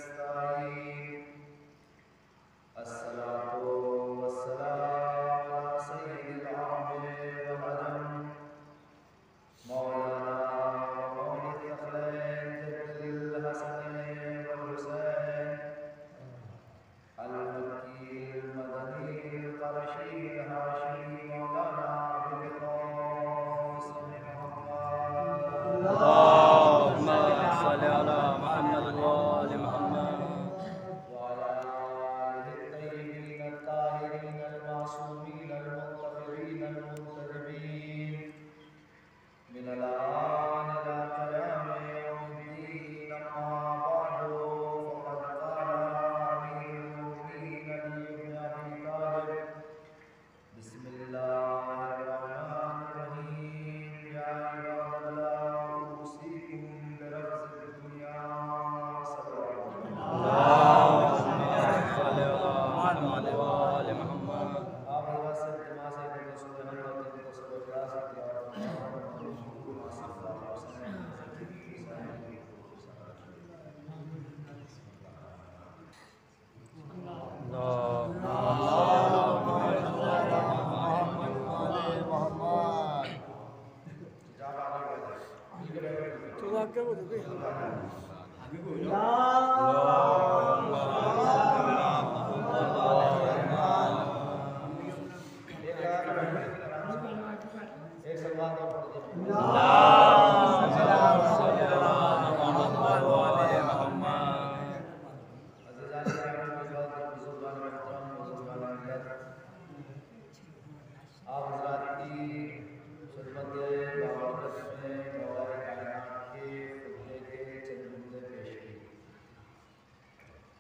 नस्तईन अस्सलातु वस्सलामु अला सय्यिदिल अरब वल अजम मौलाना मौलवी फ़खरैन जद्दुल हसनैन वल हुसैन अल मक्की अल मदनी अल क़ुरैशी अल हाशिमी मौलाना अबुल क़ासिम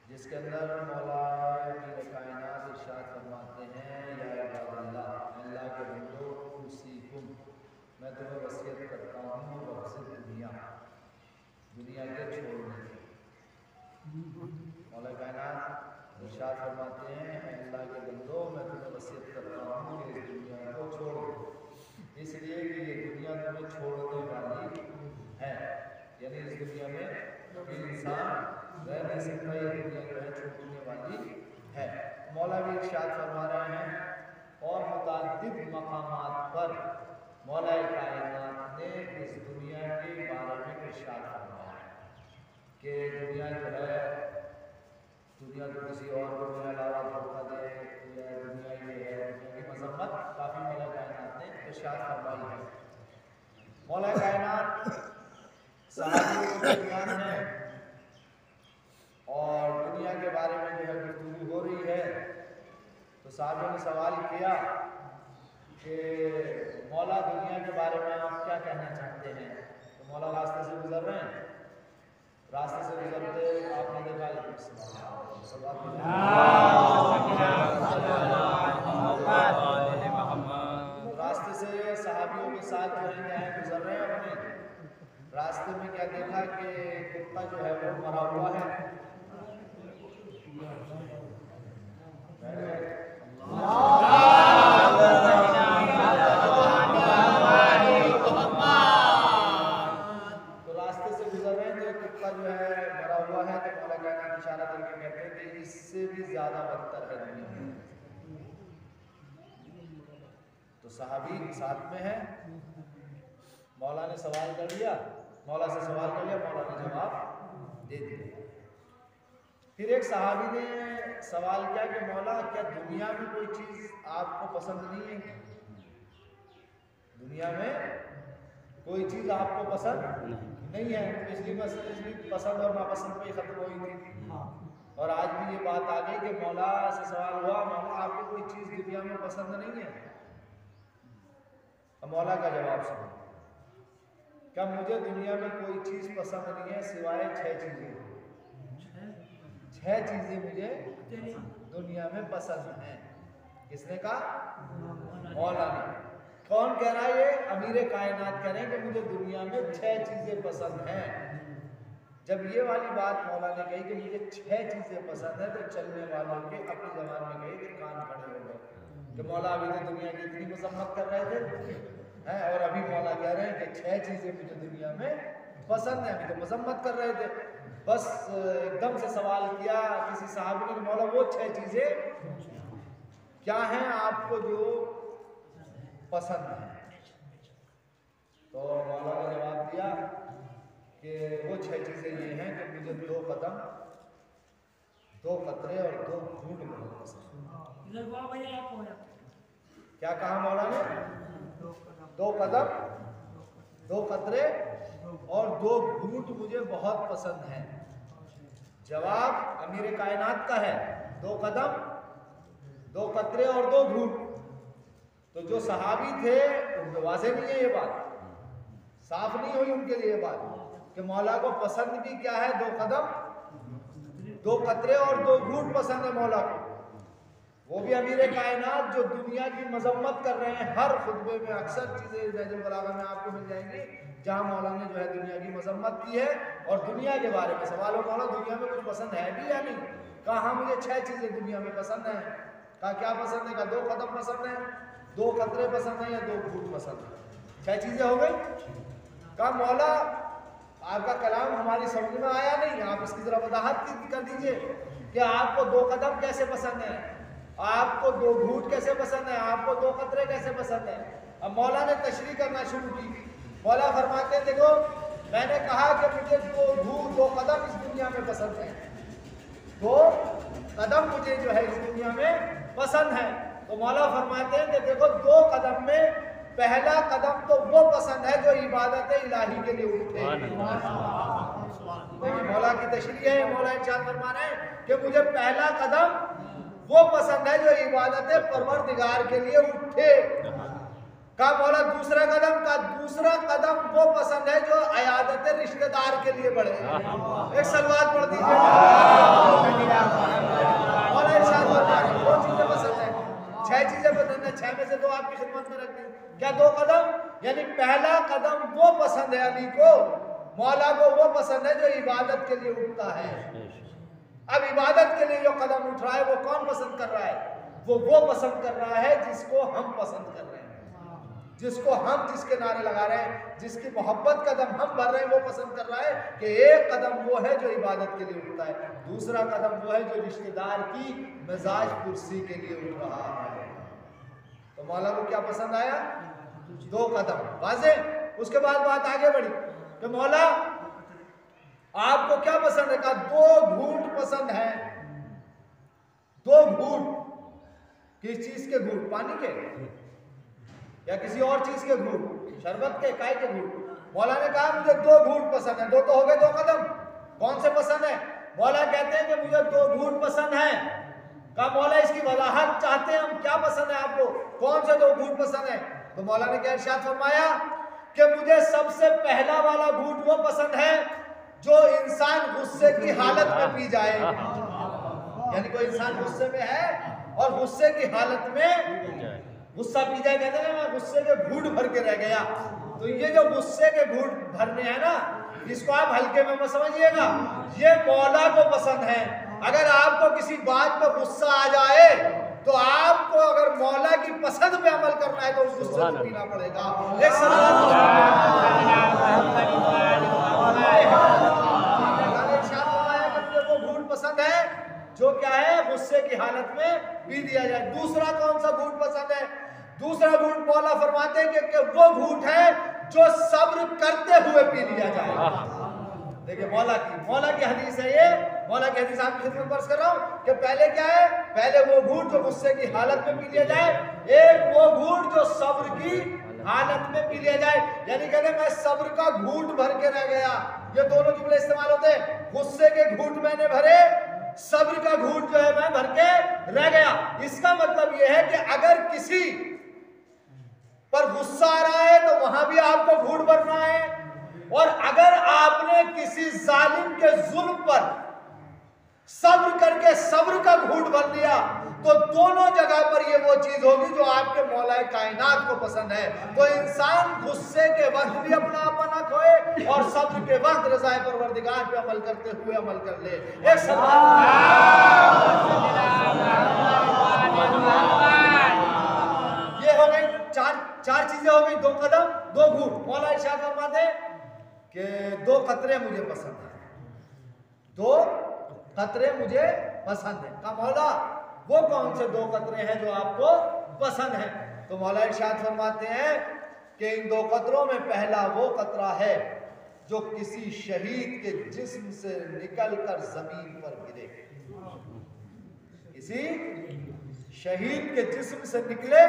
जिसके अंदर मौला पीर कायनात इरशाद फरमाते हैं, या इबादल्लाह, अल्लाह के बंदो, उसीकुम, मैं तुम्हें वसीयत करता हूँ वफ़्ज़ दुनिया, दुनिया के छोड़ने की। मौला कायनात इरशाद फरमाते हैं, अल्लाह के बंदो, मैं तुम्हें वसीयत करता हूँ कि इस दुनिया को छोड़ दो, इसलिए कि ये दुनिया तुम्हें छोड़ने वाली है। यानी इस दुनिया में कोई इंसान रह नहीं सकता, ये दुनिया जो है छूटने वाली है। मौला भी इरशाद फरमा रहे हैं, और मुताद्दिद मकामात पर मौला कायनात ने इस दुनिया के बारे में इरशाद फरमाया है कि दुनिया जो है, दुनिया तो किसी और को मेरे अलावा धोखा दे, दुनिया ये है, दुनिया की मजम्मत काफ़ी मौला कायनात ने इरशाद फरमाई है। मौला कायनात सहाबियों के दरमियान है और दुनिया के बारे में जो है गुफ्तगू हो रही है, तो साहबियों ने सवाल किया कि मौला दुनिया के बारे में आप क्या कहना चाहते हैं। तो मौला रास्ते से गुजर रहे हैं, रास्ते से गुजरते आपने देखा रास्ते से सहाबियों के साथ जो है गुजर रहे हैं, अपने रास्ते में क्या देखा कि कुत्ता जो है वो मरा हुआ है। तो रास्ते से गुजर रहे हैं तो कुत्ता जो है मरा हुआ है, तो मौला कायनात इशारा करके कहते हैं कि इससे भी ज्यादा बदतर है दुनिया में। तो सहाबी साथ में है, मौला ने सवाल कर लिया, मौला से सवाल कर लिया, मौला ने जवाब दे दिया। फिर एक सहाबी ने सवाल किया कि मौला, क्या दुनिया में कोई चीज आपको पसंद नहीं है? दुनिया में कोई चीज आपको पसंद नहीं है? पिछली पसंद और नापसंद पे खत्म हुई थी, और आज भी ये बात आ गई कि मौला से सवाल हुआ, मौला आपको कोई चीज दुनिया में पसंद नहीं है? अब मौला का जवाब सुनो, क्या मुझे दुनिया में कोई चीज पसंद नहीं है सिवाय 6 चीजें। 6 चीजें मुझे दुनिया में पसंद हैं। किसने कहा? मौला ने। कौन कह रहा है? ये अमीर कायनात कह रहे हैं कि मुझे दुनिया में 6 चीजें पसंद हैं। जब ये वाली बात मौला ने कही कि मुझे 6 चीजें पसंद है, तो चलने वालों के अपनी जबान में कही कि कान खड़े हो गए कि मौला अभी तो दुनिया की इतनी मजम्मत कर रहे थे हैं, और अभी मौला कह रहे हैं कि 6 चीजें मुझे दुनिया में पसंद है, अभी तो मजम्मत कर रहे थे। बस एकदम से सवाल किया किसी साहब ने, मौला वो 6 चीजें क्या हैं आपको जो पसंद है? तो मौला ने जवाब दिया कि वो 6 चीजें ये हैं कि मुझे 2 कदम, 2 कतरे और 2 घूंट बहुत पसंद है। क्या कहा मौला ने? 2 कदम, 2 कतरे और 2 घूंट मुझे बहुत पसंद है। जवाब अमीर कायनात का है, 2 कदम, 2 कतरे और 2 घूंट। तो जो सहाबी थे उनको वाज़ेह नहीं है ये बात, साफ नहीं हुई उनके लिए बात कि मौला को पसंद भी क्या है, 2 कदम, 2 कतरे और 2 घूंट पसंद है मौला को। वो भी अमीर कायनात जो दुनिया की मजम्मत कर रहे हैं, हर खुतबे में अक्सर चीजें नहजुल बलागा में आपको मिल जाएंगी जहां मौला ने जो है दुनिया की मजम्मत की है और दुनिया के बारे में सवाल हो, मौला दुनिया में कुछ पसंद है भी या नहीं? कहा मुझे 6 चीजें दुनिया में पसंद है। कहा क्या पसंद है? कहा 2 कदम पसंद है, 2 कतरे पसंद है या 2 घूंट पसंद है। 6 चीजें हो गई। कहा मौला आपका कलाम हमारी समझ में आया नहीं, आप इसकी जरा वजाहत कर दीजिए कि आपको 2 कदम कैसे पसंद है, आपको 2 घूंट कैसे पसंद है, आपको 2 कतरे कैसे पसंद है। अब मौला ने तशरीह करना शुरू की। मौला फरमाते हैं देखो मैंने कहा कि मुझे 2 घूंट, 2 कदम इस दुनिया में पसंद है, 2 कदम मुझे जो है इस दुनिया में पसंद है। तो मौला फरमाते हैं कि देखो 2 कदम में पहला कदम तो वो पसंद है जो इबादत इलाही के लिए उठे। मौला की तशरीह है, मौला इरशाद फरमा रहे हैं कि मुझे पहला कदम वो पसंद है जो इबादत परवरदिगार के लिए उठे। का मौला दूसरा कदम, का दूसरा कदम वो पसंद है जो अयादत रिश्तेदार के लिए बढ़े। एक सलवात पढ़ दीजिए। मौला इरशाद फरमा रहे हैं 2 चीजें पसंद है, 6 चीजें पसंद है, 6 में से 2 आपकी खिदमत में रख दी। क्या 2 कदम? यानी पहला कदम वो पसंद है अली को, मौला को वो पसंद है जो इबादत के लिए उठता है। अब इबादत के लिए जो कदम उठ रहा है वो कौन पसंद कर रहा है? वो पसंद कर रहा है जिसको हम पसंद कर रहे हैं, जिसको हम जिसके नारे लगा रहे हैं, जिसकी मोहब्बत कदम हम भर रहे हैं, वो पसंद कर रहा है कि एक कदम वो है जो इबादत के लिए उठता है, दूसरा कदम वो है जो रिश्तेदार की मिजाज कुर्सी के लिए उठ रहा है। तो मौला को क्या पसंद आया? 2 कदम। वाज़ेह। उसके बाद बात आगे बढ़ी कि मौला आपको क्या पसंद है? कहा 2 घूंट पसंद है। 2 घूंट किस चीज के घूंट? पानी के या किसी और चीज के घूंट? शरबत के, काय के घूंट? मौला ने कहा मुझे 2 घूंट पसंद है। 2 तो हो गए 2 कदम। कौन से पसंद है? मौला कहते हैं कि मुझे 2 घूंट पसंद है। कहा मौला इसकी वजाहत चाहते हैं हम, क्या पसंद है आपको, कौन से 2 घूंट पसंद है? तो मौला ने क्या इरशाद फरमाया कि मुझे सबसे पहला वाला घूंट वो पसंद है जो इंसान गुस्से की हालत में पी जाए। यानी कोई इंसान गुस्से में है और गुस्से की हालत में गुस्सा पी जाए, कहते हैं मैं गुस्से के घूंट भर के रह गया। तो ये जो गुस्से के घूंट भरने हैं ना, इसको आप हल्के में मत समझिएगा, ये मौला को पसंद है। अगर आपको किसी बात पर गुस्सा आ जाए तो आपको अगर मौला की पसंद पे अमल करना है तो उस गुस्से को पीना पड़ेगा। एक वो घूंट पसंद है जो क्या है गुस्से की हालत में पी दिया जाए। दूसरा कौन सा घूंट पसंद है? दूसरा घूंट मौला फरमाते हैं कि वो घूंट है जो सब्र करते हुए पी लिया जाए। देखिए मौला की हदीस है ये, मौला की हदीस आपकी खिदमत में अर्ज कर रहा हूं कि पहले क्या है? पहले वो घूंट जो गुस्से की हालत में पी लिया जाए, एक वो घूंट जो सब्र की हालत में पी लिया जाए। यानी कहते मैं सब्र का घूंट भर के रह गया। ये दोनों जुमले इस्तेमाल होते हैं, गुस्से के घूंट मैंने भरे, सब्र का घूंट जो है मैं भर के रह गया। इसका मतलब यह है कि अगर किसी पर गुस्सा आ रहा है तो वहां भी आपको घूंट भरना है, और अगर आपने किसी जालिम के जुल्म पर सब्र करके सब्र का घूंट भर लिया तो दोनों जगह पर ये वो चीज होगी जो आपके मौलाए कायनात को पसंद है। तो इंसान गुस्से के वक्त भी अपना अपना खोए और सब्र के वक्त रज़ाए परवरदिगार पे अमल करते हुए अमल कर ले। एक ये हो गई चार चीजें हो गई, 2 कदम 2 घूंट। मौला इरशाद फरमाते कि 2 कतरे मुझे पसंद है। दो कतरे मुझे पसंद है। का मौला वो कौन से दो कतरे हैं जो आपको पसंद है? तो मौला इरशाद फरमाते हैं कि इन दो कतरों में पहला वो कतरा है जो किसी शहीद के जिस्म से निकलकर जमीन पर गिरे। किसी शहीद के जिस्म से निकले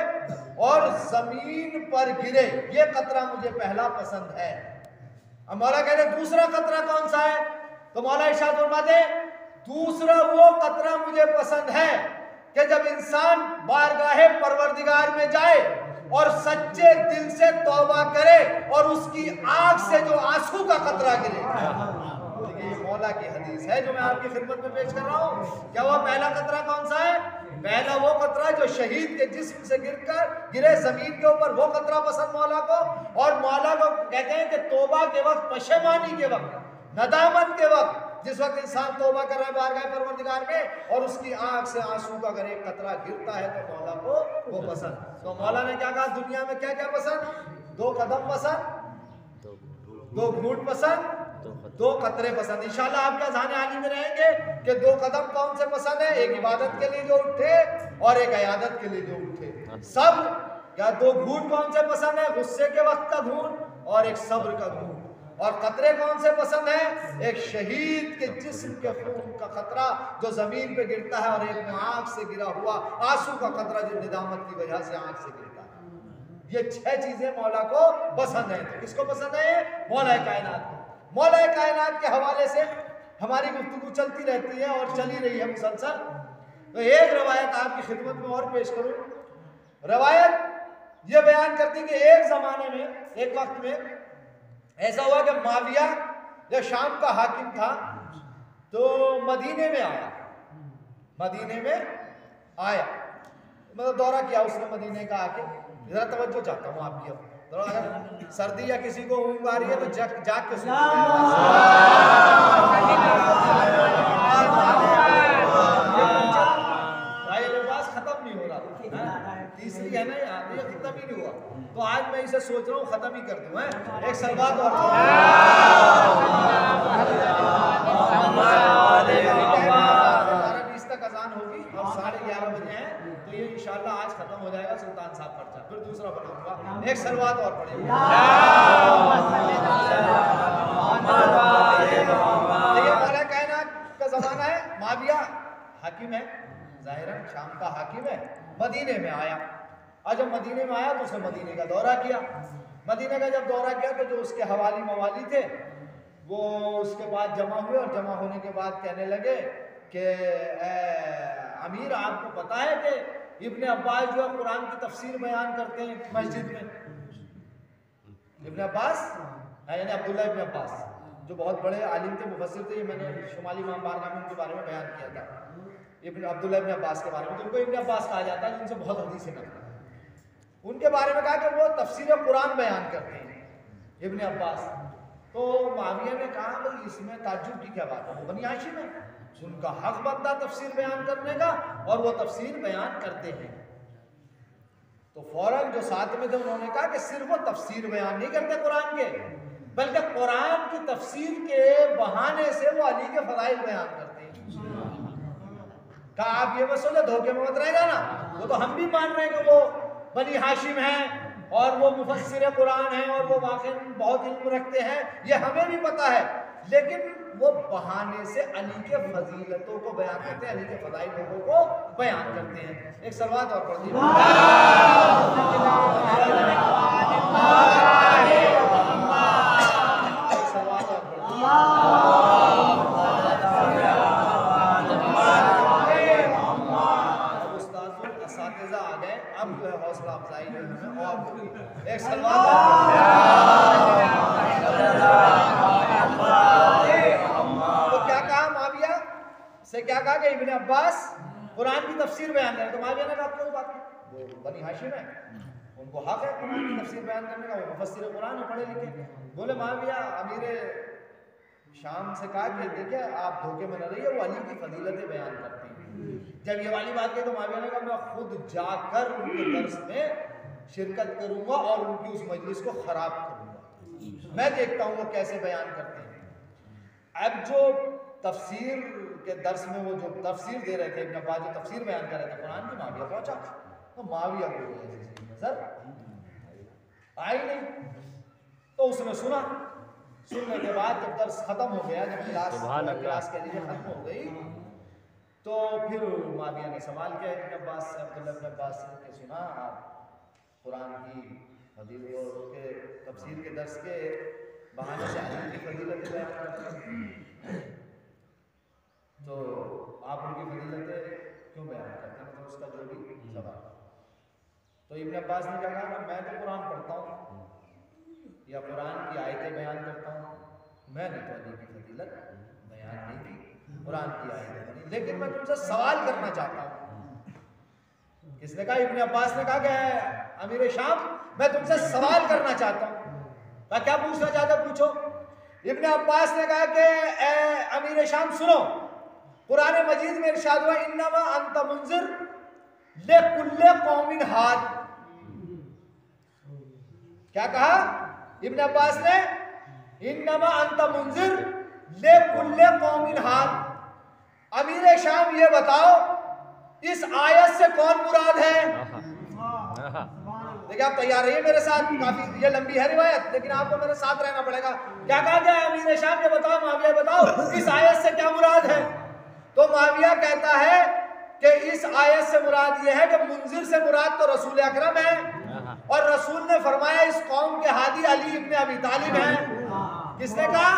और जमीन पर गिरे, ये कतरा मुझे पहला पसंद है। अब मौला कहते दूसरा कतरा कौन सा है? तो मौला इरशाद फरमाते दूसरा वो कतरा मुझे पसंद है कि जब इंसान बारगाहे परवरदिगार में जाए और सच्चे दिल से तौबा करे और उसकी आंख से जो आंसू का कतरा गिरे। देखिए ये मौला की हदीस है जो मैं आपकी खिदमत में पेश कर रहा हूँ। क्या वो पहला कतरा कौन सा है? पहला वो कतरा जो शहीद के जिस्म से गिरे जमीन के ऊपर, वो कतरा पसंद मौला को। और मौला को कहते हैं कि तौबा के वक्त, पशेमानी के वक्त, नदामत के वक्त, जिस वक्त इंसान तौबा कर रहा है बारगाह परवरदिगार में और उसकी आंख से आंसू का अगर एक कतरा गिरता है तो मौला को वो पसंद। तो मौला ने क्या कहा? दुनिया में क्या क्या पसंद? दो कदम पसंद, दो घूंट पसंद, दो कतरे पसंद। इंशाल्लाह आपका ज़हन आली में रहेंगे कि दो कदम कौन से पसंद है? एक इबादत के लिए जो उठे और एक इयादत के लिए जो उठे सब। या दो घूंट कौन से पसंद है? गुस्से के वक्त का घूंट और एक सब्र का घूंट। और कतरे कौन से पसंद है? एक शहीद के जिस्म के खून का कतरा जो जमीन पे गिरता है और एक आंख से गिरा हुआ आंसू का कतरा जो निदामत की वजह से आंख से गिरता है। ये 6 चीजें मौला को पसंद है। तो किसको पसंद है? ये मौला कायनात को। मौला कायनात के हवाले से हमारी गुफ्तगू चलती रहती है और चली रही है मुसलसल। तो एक रवायत आपकी खिदमत में और पेश करूं। रवायत ये बयान करती कि एक जमाने में, एक वक्त में ऐसा हुआ कि माविया जो शाम का हाकिम था तो मदीने में आया। मदीने में आया मतलब दौरा किया उसने मदीने का आके। जरा तवज्जो चाहता हूँ आपकी। अब थोड़ा अगर सर्दी या किसी को ऊँग आ रही है तो जाग के सुनो। भाई लिबास खत्म नहीं हो रहा, तीसरी है ना यार, ये खत्म ही नहीं हुआ। तो आज मैं इसे सोच रहा हूँ खत्म ही कर दूं। है एक सलवात और तक अजान होगी और 11:30 बजे हैं तो ये इंशाल्लाह आज खत्म हो जाएगा सुल्तान साहब पर्चा, फिर दूसरा बनाऊंगा। एक सलवात और पढ़ेंगे। देखिए मौला कायनात का जमाना है, माविया हाकिम है, जाहिरन शाम का हाकिम है, मदीने में आया। और जब मदीने में आया तो उसने मदीने का दौरा किया। मदीने का जब दौरा किया तो जो उसके हवाली मवाली थे वो उसके बाद जमा हुए और जमा होने के बाद कहने लगे कि अमीर आपको पता है कि इब्ने अब्बास जो है कुरान की तफसीर बयान करते हैं मस्जिद में। इब्ने अब्बास यानी अब्दुल्ला इब्ने अब्बास जो बहुत बड़े आलिम थे, मुफस्सिर थे। ये मैंने शुमाली इमाम बारगाह में उनके बारे में बयान किया था, इब्ने अब्दुल्ला इब्ने अब्बास के बारे में। तो उनको इब्ने अब्बास कहा जाता है जिनसे बहुत हदीसें नकल। उनके बारे में कहा कि वो तफसीर कुरान बयान करते हैं इब्ने अब्बास। तो माविया ने कहा भाई इसमें ताज्जुब की क्या बात है, वो बनी हाशिम है, उनका हक बनता तफसीर बयान करने का और वो तफसीर बयान करते हैं। तो फौरन जो साथ में थे उन्होंने कहा कि सिर्फ वो तफसीर बयान नहीं करते कुरान के, बल्कि कुरान की तफसीर के बहाने से वो अली के फजाइल बयान करते हैं। कहा आप ये मत सोचो धोखे में मत रहेगा ना, वो तो हम भी मान रहे हैं कि वो बनी हाशिम हैं और वो मुफस्सिर कुरान हैं और वो वाकई बहुत इल्म रखते हैं, ये हमें भी पता है, लेकिन वो बहाने से अली के फजीलतों को बयान करते हैं, अली के फजाइल लोगों को बयान करते हैं। एक सलवात और पढ़ दीजिए। आ गए अब जो है हौसला अफजाई जो है और एक सलवात तो क्या कहा माविया से, क्या कहा कि इब्ने अब्बास कुरान की तफसीर बयान करें। तो माविया ने कहा कोई बात नहीं, वो बनी हाशिम है, उनको हक है कुरान की तफसीर बयान करने का, वो मुफस्सिर कुरान है, पढ़े लिखे। बोले माविया अमीर शाम से कहा कि देखिए आप धोखे में न रहिए, वो अली की फजीलतें बयान करती हैं। जब ये वाली बात की तो माविया ने कहा मैं खुद जाकर उनके दर्स में शिरकत करूंगा और उनकी उस मजलिस को खराब करूंगा, मैं देखता हूँ वो कैसे बयान करते हैं। अब जो तफसीर के दर्स में वो जो तफसीर दे रहे थे, इब्न अब्बास जो तफसीर बयान कर रहे थे कुरान की, माविया पहुंचा तो माविया को ऐसी नजर आई नहीं। तो उसने सुना, सुनने के बाद जब दर्स खत्म हो गया, जब क्लास के लिए खत्म हो गई, तो फिर माविया ने सवाल किया इब्न अब्बास से, अब्दुल्लाह इब्न अब्बास से कि सुना आप कुरान की फजीलत के तफसीर के दर्स के बहाने से अली की फजीलत बयान करते हैं, तो आप उनकी फजीलतें क्यों बयान करते हैं, मतलब उसका जो भी सवाल। तो इब्न अब्बास ने कहा कि मैं तो कुरान पढ़ता हूँ या कुरान की आयतें बयान करता हूँ, मैंने तो अली की फजीलत बयान नहीं की, कुरान की आयतें बनी, लेकिन मैं तुमसे सवाल करना चाहता हूँ। किसने कहा? इब्न अब्बास ने कहा कि अमीर शाम मैं तुमसे सवाल करना चाहता हूँ। कहा क्या पूछना चाहता, पूछो। इब्न अब्बास ने कहा कि अमीर शाम सुनो, कुरान मजीद में इरशाद हुआ इन्नमा अंत मुंजिर लिकुल्लि कौमिन हाद। क्या कहा इब्न अब्बास ने? इन्नमा अंत मुंजिर लिकुल्लि कौमिन हाद। अमीर शाम ये बताओ इस आयत से कौन मुराद है? देखिए आप तैयार रहिए मेरे साथ, काफी ये लंबी है रिवायत, लेकिन आपको मेरे साथ रहना पड़ेगा। क्या कहा गया अमीर शाम? ये बताओ, माविया बताओ इस आयत से क्या मुराद है? तो माविया कहता है कि इस आयत से मुराद ये है कि मुंजिर से मुराद तो रसूल अकरम है, और रसूल ने फरमाया इस कौम के हादी अली इब्न अबी तालिब हैं। किसने कहा?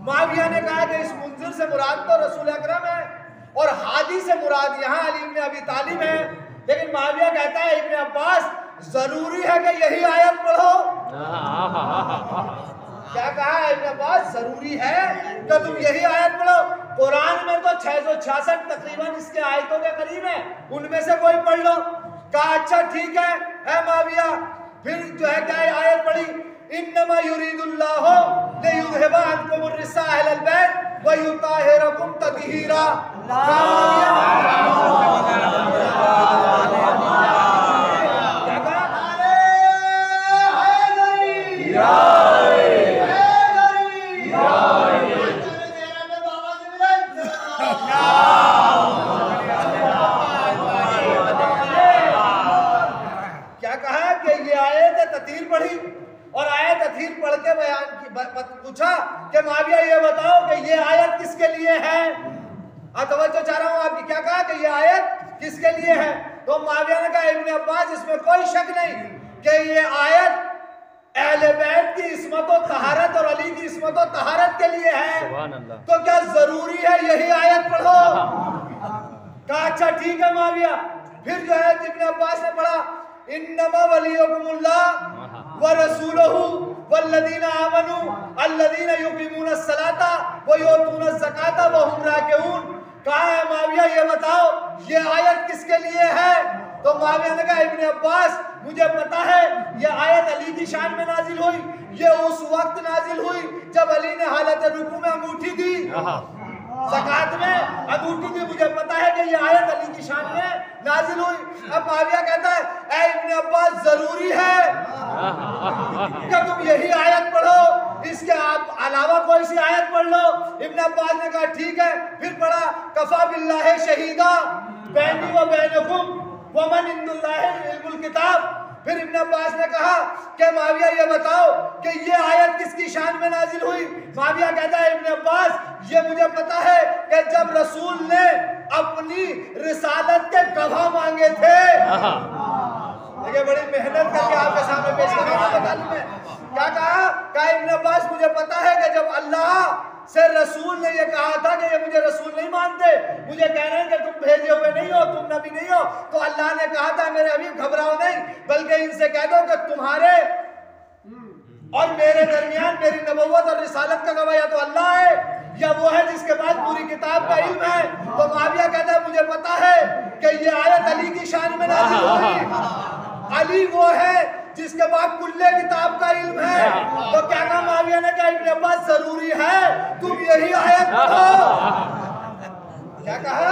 माविया ने कहा कि इस मुंजिर से मुराद तो रसूल अकरम है और हादी से मुराद यहाँ अली इब्न अबी तालिब है। लेकिन माविया कहता है इब्न अब्बास जरूरी है कि यही आयत पढ़ो। क्या कहा है इब्न अब्बास? जरूरी है कि तुम यही आयत पढ़ो। कुरान में तो 666 तकरीबन इसके आयतों के करीब है, उनमें से कोई पढ़ लो। कहा अच्छा ठीक है माविया। फिर जो है क्या आयत पढ़ी, इन्नमा युरीदुल्लाहु लियुज़हिबा अन्कुम अर्रिज्सा अहलल बैत व युताहिरकुम तत्हीरा। क्या कहा? पढ़ी और आयत तथीर पढ़ के बयान की पूछा कि माविया ये बताओ कि ये आयत किसके लिए है? तवज्जो चाह रहा हूं आपकी। क्या कहा कि ये आयत किसके लिए है? तो माविया ने कहा इब्न अब्बास इसमें कोई शक नहीं कि ये आयत अहले बैत की इस्मत और तहारत और अली की इस्मत और तहारत के लिए है। तो क्या जरूरी है यही आयत पढ़ो? कहा अच्छा ठीक है माविया। फिर जो है इब्न अब्बास ने पढ़ा इन्नमा वलियुकुमुल्लाह व रसूलुहु वल्लदीना आमनू अल्लदीना युकीमूनस सलाता व युतूनस ज़काता व हुम राकिऊन। कहा है माविया ये बताओ ये आयत किसके लिए है? तो माविया ने कहा इब्न अब्बास मुझे पता है ये आयत अली की शान में नाजिल हुई। ये उस वक्त नाजिल हुई जब अली ने हालत रुकू में अंगूठी दी, ज़कात में अंगूठी दी। मुझे पता है कि ये आयत अली की शान में नाजिल हुई। अब माविया कहता है ऐ इब्न अब्बास जरूरी है कि तुम यही आयत पढ़ो, इसके अलावा कोई सी आयत पढ़ लो। इब्न अब्बास ने कहा ठीक है। फिर पढ़ा कफा बिल्लाहि शहीदा बैनी व बैनकुम व मन इंदुल्लाहि इल्मुल किताब। फिर इब्न अब्बास ने कहा कि माविया ये बताओ कि ये आयत किसकी शान में नाजिल हुई? माविया कहता है इब्न अब्बास ये मुझे पता है कि जब रसूल ने अपनी रिसालत के गवाह मांगे थे। देखिए बड़ी मेहनत करके आपके सामने पेश कर रहा हूं बताने में। क्या कहा इब्न अब्बास मुझे पता है कि जब अल्लाह से रसूल ने ये कहा था कि ये मुझे रसूल नहीं मानते, मुझे कह रहे हैं कि तुम भेजे हुए नहीं हो, तुम नबी नहीं हो, तो अल्लाह ने कहा था मेरे अभी घबराओ नहीं, बल्कि इनसे कह दो कि तुम्हारे और मेरे दरमियान मेरी नबुव्वत और रिसालत का गवाह या तो अल्लाह है या वो है जिसके पास पूरी किताब का इल्म है। तो माविया कहता है मुझे पता है कि ये आयत अली की शान में नाज़िल हुई। अली वो है जिसके पास कुल्ले किताब का इल्म है। तो क्या कहा माविया ने कहा इब्न अब्बास जरूरी है तुम यही आयत पढ़ो। क्या कहा?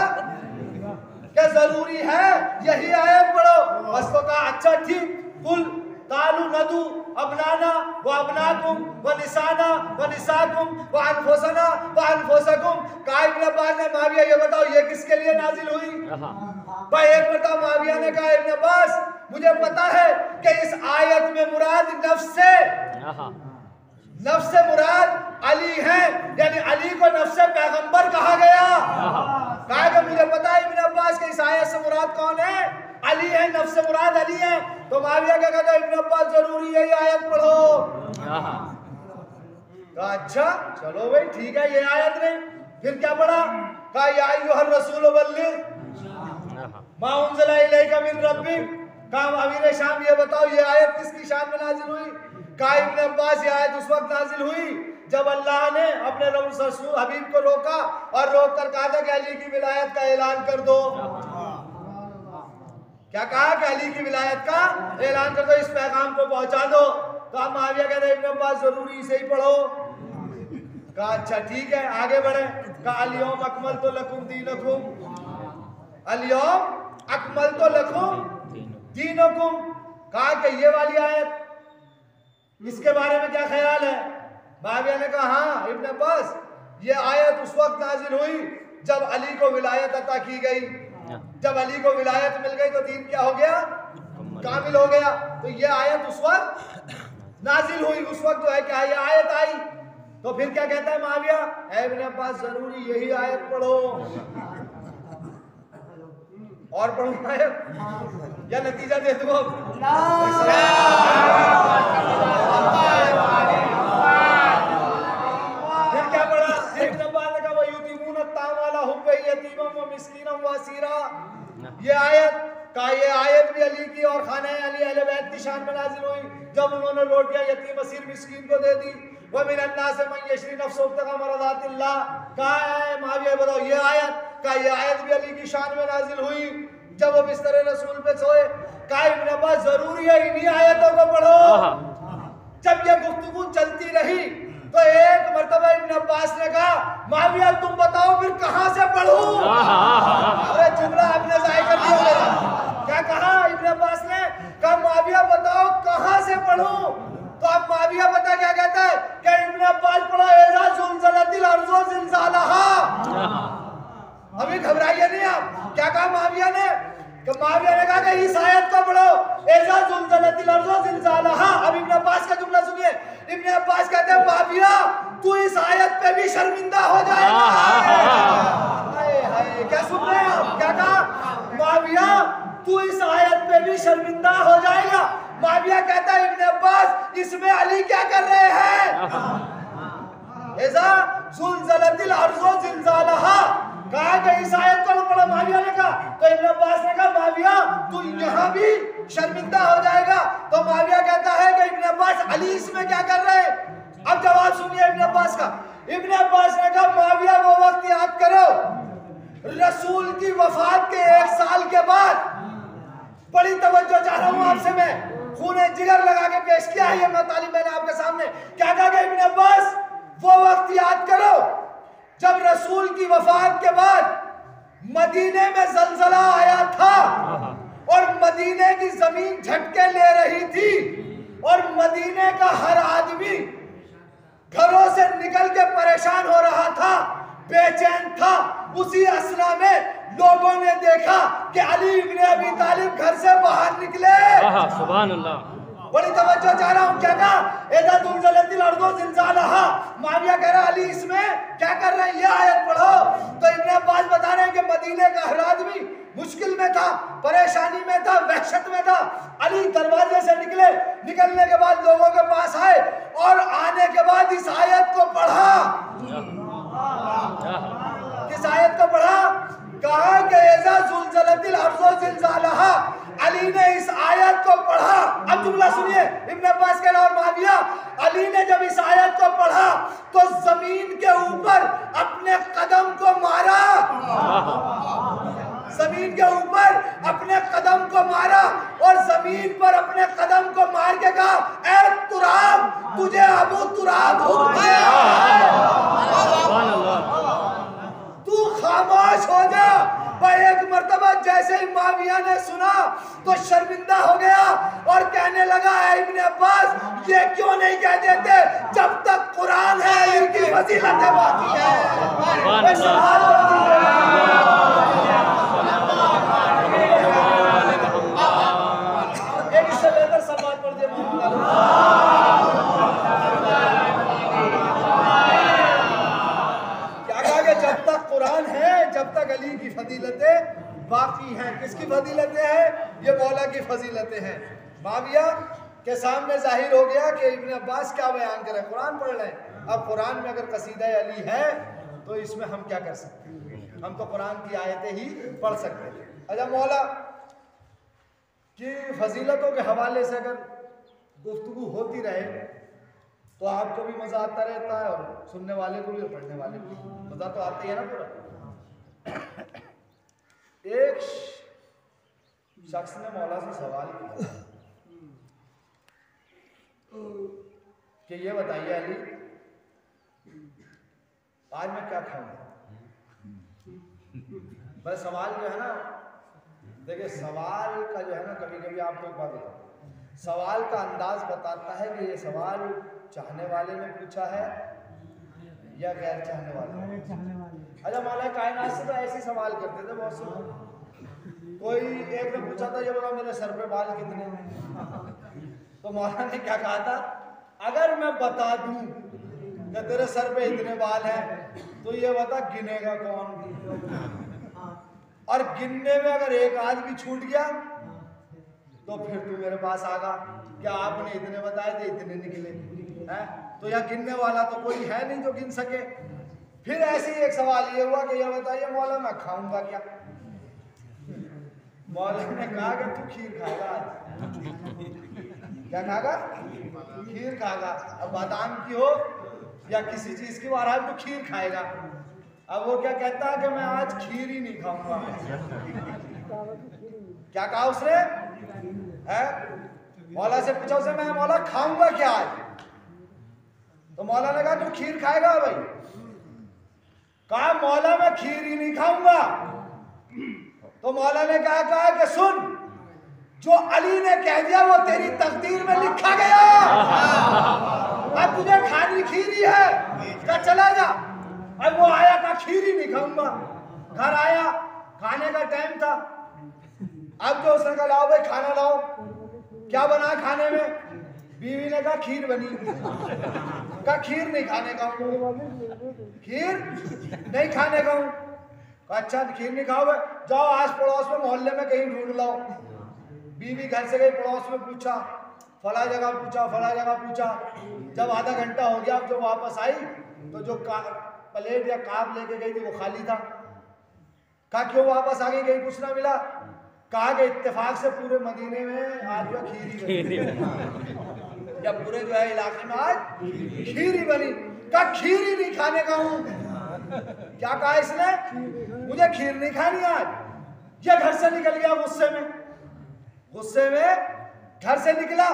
क्या जरूरी है यही आयत पढ़ो? बस तो कहा अच्छा ठीक कुल तालू नदू अबनाना व अबनाकुम व निसाना व निसाकुम व अनफुसना व अनफुसकुम। कहा इब्न अब्बास ने, माविया ये बताओ ये किसके लिए नाजिल हुई? भाई एक बताओ। माविया ने कहा इब्न अब्बास मुझे पता है कि इस आयत में मुराद नफ्स से मुराद अली है, यानी अली को नफ्स पैगंबर कहा गया। कहा कि मुझे पता है इब्न अब्बास के इस आयत से मुराद कौन है? अली है, नफ्स से मुराद अली है। तो माविया क्या कहता है, इब्न अब्बास जरूरी है ये आयत पढ़ो। कहा अच्छा चलो भाई ठीक है, ये आयत नहीं। फिर क्या पढ़ा? कहा या अय्युहर रसूल बल्लिग मा उनज़िला इलैका मिन रब्बिक। कहा अमीर शाम ये बताओ ये आयत किसकी शान में नाजिल हुई? कहा इब्न अब्बास ये आयत उस वक्त नाजिल हुई जब अल्लाह ने अपने रसूल हबीब को रोका और रोक कर कहा था कि अली की विलायत का ऐलान कर दो। क्या कहा कि अली की विलायत का ऐलान कर दो, इस पैगाम को पहुंचा दो। तो अब माविया कहते इब्न अब्बास जरूरी से ही पढ़ो। कहा अच्छा ठीक है आगे बढ़े। कहा अल-यौम अकमलतु लकुम दीनकुम, अल-यौम अकमलतु लकुम दीनकुम। कहा कि ये वाली आयत इसके बारे में क्या ख्याल है? माविया ने कहा हाँ इब्न अब्बास ये आयत उस वक्त नाजिल हुई जब अली को विलायत अता की गई। जब अली को विलायत मिल गई तो दीन क्या हो गया? कामिल हो गया। तो ये आयत उस वक्त नाजिल हुई, उस वक्त जो है क्या ये आयत आई। तो फिर क्या कहता है माविया, इब्न अब्बास जरूरी यही आयत पढ़ो। और पढ़ो आयत या नतीजा दे दो? फिर क्या पढ़ा? इब्न अब्बास ने कहा वयुतीमून अत्ताम हुब्बे यतीमम व मिस्कीनम व असीरा। ये आयत का ये आयत भी अली की और खाने अली अहले बैत की शान में नाजिल हुई जब उन्होंने रोटियां यतीम असीर मिस्कीन को दे दी। व मिन अन्नास मन यशरी नफ्सहु इब्तिगा मरदातिल्लाह। कहा है माविया बताओ ये आयत का ये आयत भी अली की शान में नाजिल हुई जब वो बिस्तर रसूल पे सोए। कहा इब्न अब्बास जरूरी है इन्हीं आयतों को पढ़ो। जब ये गुफ्तगू चलती रही तो एक मर्तबा इब्न अब्बास ने कहा माविया तुम बताओ फिर कहां से पढ़ूं? अरे जुमला आपने जाय कर दिया मेरा। क्या कहा इब्न अब्बास ने? कहा माविया बताओ कहां से पढ़ूं? तो अब माविया पता क्या कहता है कि इब्न अब्बास पढ़ा इज़ा ज़ुलज़िलतिल अर्ज़ु ज़िलज़ालहा। अभी घबराइए नहीं आप। क्या कहा माविया ने? कि माविया ने कहा कि इस आयत को पढ़ो इज़ा ज़ुलज़िलतिल अर्ज़ु ज़िलज़ालहा। अब इब्न अब्बास का जुमला सुनिए। इब्न अब्बास कहते हैं माविया तू इस आयत पे भी शर्मिंदा हो जाएगा। हाय हाय क्या सुन रहे हैं आप? क्या कहा माविया तू इस आयत पे भी शर्मिंदा हो जाएगा। माविया कहता है इब्न अब्बास इसमें अली क्या कर रहे हैं? इज़ा ज़ुलज़िलतिल अर्ज़ु ज़िलज़ालहा। कहा कि इस आयत को पढ़ा माविया ने कहा। तो इब्न अब्बास ने कहा माविया तू यहाँ भी शर्मिंदा हो जाएगा। तो माविया कहता है कि इब्न अब्बास अली इसमें क्या कर रहे हैं? अब जवाब सुनिए इब्न अब्बास का। इब्न अब्बास ने कहा माविया वो वक्त याद करो रसूल की वफात के 1 साल के बाद। बड़ी तवज्जो चाह रहा हूँ आपसे मैं, खूने जिगर लगा के पेश किया है ये तालीम मैंने आपके सामने। क्या कहा इब्न अब्बास वो वक्त याद करो जब रसूल की वफात के बाद मदीने में जलजला आया था और मदीने की जमीन झटके ले रही थी और मदीने का हर आदमी घरों से निकल के परेशान हो रहा था, बेचैन था। उसी असना में लोगों ने देखा कि अली इब्न अबी तालिब घर से बाहर निकले। सुभान अल्लाह। बड़ी तवज्जो चाह रहा हूँ। क्या कहा इज़ा ज़ुलज़िलतिल अर्ज़ु ज़िलज़ालहा। माविया कह रहा अली इसमें क्या कर रहे हैं? ये आयत पढ़ो। तो इब्न अब्बास बता रहे हैं कि मदीने का हर आदमी मुश्किल में था, परेशानी में था, वहशत में था। अली दरवाजे से निकले, निकलने के बाद लोगों के पास आए और आने के बाद इस आयत को पढ़ा। किस आयत को पढ़ा? कहा कि इज़ा ज़ुलज़िलतिल अर्ज़ु ज़िलज़ालहा। अली ने इस आयत को पढ़ा। अब जुमला सुनिए इब्न अब्बास कह रहा और माविया अली ने जब इस आयत को पढ़ा तो जमीन के ऊपर अपने कदम को मारा। जमीन के ऊपर अपने कदम को मारा और जमीन पर अपने कदम को मार के कहा ऐ तुराब तुझे अबू तुराब हुक्म दिया तू खामोश हो जा। भाई एक मर्तबा जैसे ही माविया ने सुना तो शर्मिंदा हो गया और कहने लगा, है इब्ने अब्बास, ये क्यों नहीं कह देते जब तक कुरान है इनकी फजीलतें बाकी है। एक इससे बेहतर समाज पढ़ दिया। क्या कहा कि जब तक कुरान है जब तक अली की फजीलतें बाकी हैं। किसकी फजीलतें हैं? ये मौला की फजीलतें हैं। माविया के सामने जाहिर हो गया कि इब्ने अब्बास क्या बयान कर रहे हैं, कुरान पढ़ रहे हैं। अब कुरान में अगर कसीदा अली है तो इसमें हम क्या कर सकते हैं? हम तो कुरान की आयतें ही पढ़ सकते हैं। अच्छा, मौला की फजीलतों के हवाले से अगर गुफ्तगू होती रहे तो आपको भी मजा आता रहता है और सुनने वाले को भी और पढ़ने वाले को भी मजा तो आता ही है ना पूरा। एक शख्स ने मौला से सवाल किया कि ये बताइए अली, आज मैं क्या खाऊंगा। बस सवाल जो है ना, देखिए सवाल का जो है ना, कभी कभी आपको एक बात बताऊं, सवाल का अंदाज बताता है कि ये सवाल चाहने वाले ने पूछा है या गैर चाहने वाले। अच्छा, मौला कायनात से तो ऐसे सवाल करते थे बहुत से। कोई एक ने पूछा था, ये बताओ मेरे सर पे बाल कितने हैं। तो मौला ने क्या कहा था, अगर मैं बता दूं कि तेरे सर पे इतने बाल हैं तो ये बता गिनेगा कौन। और गिनने में अगर एक आज भी छूट गया तो फिर तू मेरे पास आगा, क्या आपने इतने बताए थे, इतने निकले हैं। तो यहाँ गिनने वाला तो कोई है नहीं जो गिन सके। फिर ऐसे ही एक सवाल ये हुआ कि ये बताइए मौला मैं खाऊंगा क्या। मौला ने कहा कि तू खीर खाएगा आज। क्या खाएगा? खीर खाएगा। अब बादाम की हो या किसी चीज की, बहरहाल तो खीर खाएगा। अब वो क्या कहता है कि मैं आज खीर ही नहीं खाऊंगा। क्या कहा उसने? है मौला से पूछा उसने, मैं मौला खाऊंगा क्या आज। तो मौला ने कहा तू खीर खाएगा भाई। कहा मौला मैं खीर ही नहीं खाऊंगा। तो मौला ने कहा कि सुन, जो अली ने कह दिया वो तेरी तकदीर में लिखा गया। अब तुझे खानी खीर ही है, क्या चला जा। अब वो आया, कहा खीर ही नहीं खाऊंगा। घर आया, खाने का टाइम था। अब जो उसने कहा लाओ भाई खाना लाओ। क्या बना खाने में? बीवी ने कहा खीर बनी। कहा खीर नहीं खाने का हूं। खीर नहीं खाने का हूं। कहा अच्छा खीर नहीं खाओगे, जाओ आस पड़ोस में मोहल्ले में कहीं ढूंढ लाओ। बीवी घर से गई, पड़ोस में पूछा, फला जगह पूछा, फला जगह पूछा। जब आधा घंटा हो गया, अब जो वापस आई तो जो प्लेट या काप लेके गई थी वो खाली था। कहा क्यों वापस आ गई, कहीं कुछ ना मिला। कहा कि इत्तेफाक से पूरे मदीने में आज जो खीर ही बनी, या पूरे जो है इलाके में आज खीर ही बनी। कहा खीर ही नहीं खाने का हूं। क्या कहा इसने? मुझे खीर नहीं खानी आज। ये घर से निकल गया गुस्से में घर से निकला।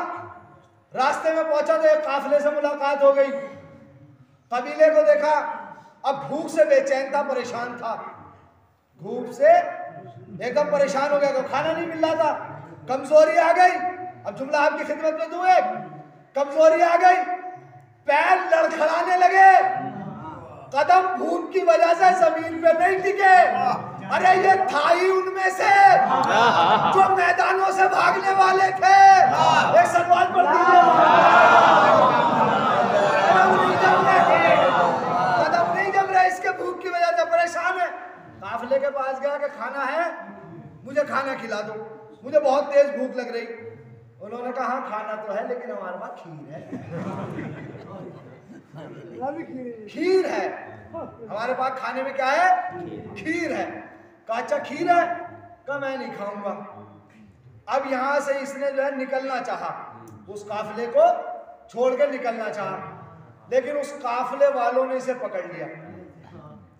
रास्ते में पहुंचा तो एक काफिले से मुलाकात हो गई। कबीले को देखा, अब भूख से बेचैन था, परेशान था। भूख से एकदम परेशान हो गया, तो खाना नहीं मिल रहा था। कमजोरी आ गई। अब जुमला आपकी खिदमत में दूं, एक कमजोरी आ गई, पैर लड़खड़ाने लगे, कदम भूख की वजह से जमीन पे नहीं टिके। अरे ये था ही उनमें से जो मैदानों से भागने वाले थे। एक सलवार पर कदम नहीं जम रहे, इसके भूख की वजह से परेशान है। काफिले के पास गया कि खाना है, मुझे खाना खिला दो, मुझे बहुत तेज भूख लग रही। उन्होंने कहा हाँ खाना तो है, लेकिन हमारे पास खीर है। खीर है हमारे पास, खाने में क्या है? खीर है। कहा अच्छा खीर है? कहा मैं नहीं खाऊंगा। अब यहां से इसने जो है निकलना चाहा, उस काफिले को छोड़ के निकलना चाहा, लेकिन उस काफिले वालों ने इसे पकड़ लिया।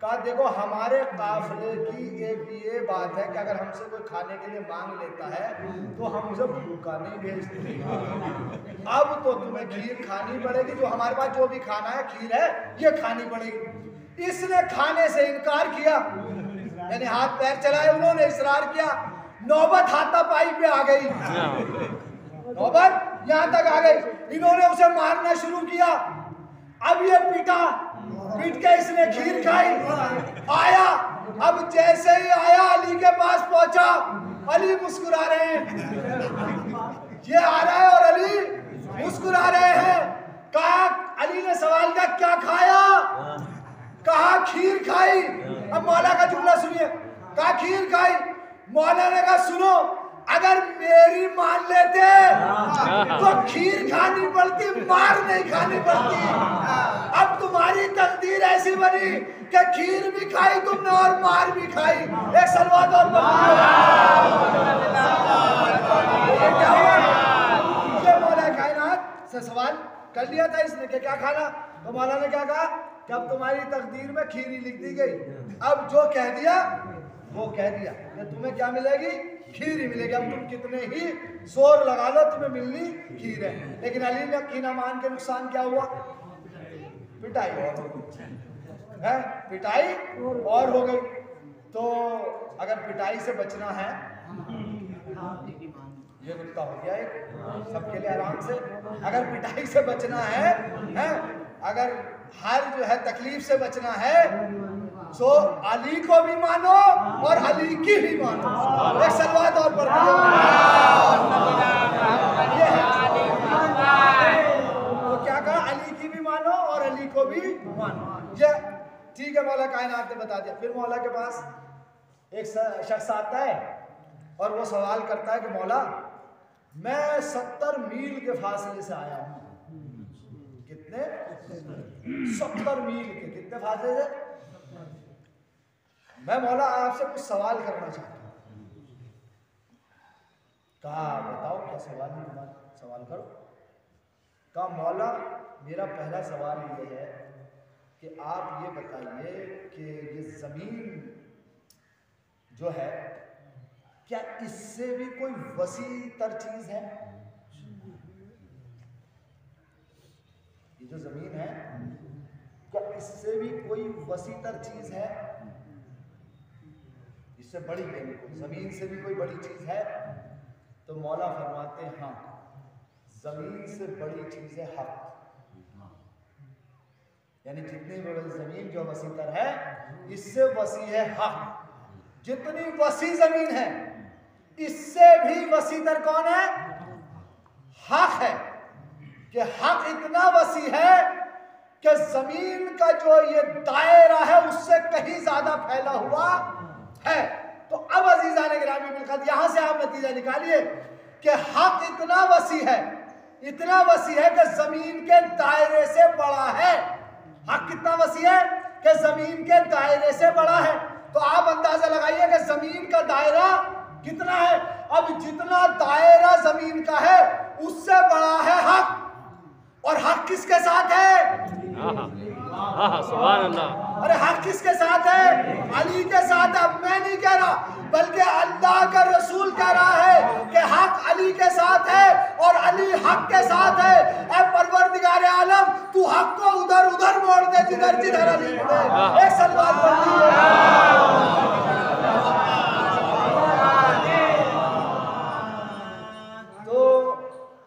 कहा देखो हमारे काफिले की एक ये बात है कि अगर हमसे कोई खाने के लिए मांग लेता है तो हम उसे भूखा नहीं भेजते। अब तो तुम्हें खीर खानी पड़ेगी, जो हमारे पास जो भी खाना है खीर है, ये खानी पड़ेगी। इसने खाने से इनकार किया। यानी हाथ पैर चलाए, उन्होंने इसरार किया, नौबत हाथापाई पे आ गई, नौबत यहां तक आ गई। इन्होंने उसे मारना शुरू किया। अब ये पीट के इसने खीर खाई, आया। अब जैसे ही आया अली के पास पहुंचा, अली मुस्कुरा रहे हैं, ये आ रहा है और अली मुस्कुरा रहे हैं। कहा, अली ने सवाल किया क्या खाया? कहा खीर खाई। अब मौला का जुमला सुनिए, कहा खीर खाई। मौला ने कहा सुनो, अगर मेरी मान लेते तो खीर खानी पड़ती, मार नहीं खानी पड़ती। अब तुम्हारी तकदीर ऐसी बनी कि खीर भी खाई तुमने और मार भी खाई। एक सलवात और क्या हुआ? ये मौला कायनात से सवाल कर लिया था इसने कि क्या खाना, तो मौला ने क्या कहा कि अब तुम्हारी तकदीर में खीर ही लिख दी गई। अब जो कह दिया वो कह दिया कि तुम्हें क्या मिलेगी, खीर ही मिलेगी। अब तुम कितने ही जोर लगा लो तुम्हें मिलनी खीर है। लेकिन अली ने कीना मान के नुकसान क्या हुआ? पिटाई है, पिटाई और हो गई। तो अगर पिटाई से बचना है, ये नुक्ता हो गया एक सबके लिए आराम से। अगर पिटाई से बचना है, अगर हर जो है तकलीफ से बचना है, तो अली को भी मानो और अली की भी मानो। एक सलवात और पढ़ दो। तो क्या कहा? अली की भी मानो और अली को भी मानो। ये ठीक है, मौला कायनात ने बता दिया। फिर मौला के पास एक शख्स आता है और वो सवाल करता है कि मौला मैं 70 मील के फासले से आया हूं। कितने? 70 मील के। कितने फासले से? मैं मौला आपसे कुछ सवाल करना चाहता हूं। कहा बताओ क्या सवाल है, सवाल करो। कहा मौला मेरा पहला सवाल ये है कि आप ये बताइए कि ये जमीन जो है क्या इससे भी कोई वसी तर चीज है? ये जो जमीन है क्या इससे भी कोई वसी तर चीज है? इससे बड़ी है, जमीन से भी कोई बड़ी चीज है? तो मौला फरमाते हैं हाँ, जमीन से बड़ी चीज है हक। यानी जितनी बड़ी जमीन जो वसीतर है, इससे वसी है हक। जितनी वसी जमीन है, इससे भी वसीतर कौन है? हक है। कि हक इतना वसी है कि जमीन का जो ये दायरा है उससे कहीं ज्यादा फैला हुआ है। तो अब अजीजान गिरामी मिलकत, यहां से आप नतीजा निकालिए कि हक इतना वसी है, इतना वसी है कि जमीन के दायरे से बड़ा है। हक कितना वसी है कि जमीन के दायरे से बड़ा है। तो आप अंदाजा लगाइए कि जमीन का दायरा कितना है। अब जितना दायरा जमीन का है उससे बड़ा है हक। और हक किसके साथ है? सुभान अल्लाह। अरे हक किसके साथ है? अली के साथ है। अब मैं नहीं कह रहा, बल्कि अल्लाह का रसूल कह रहा है कि हक अली के साथ है और अली हक के साथ है। ऐ परवरदिगार आलम, तू हक को उधर उधर मोड़ दे जिधर जिधर अली है। एक सलवात पढ़ तो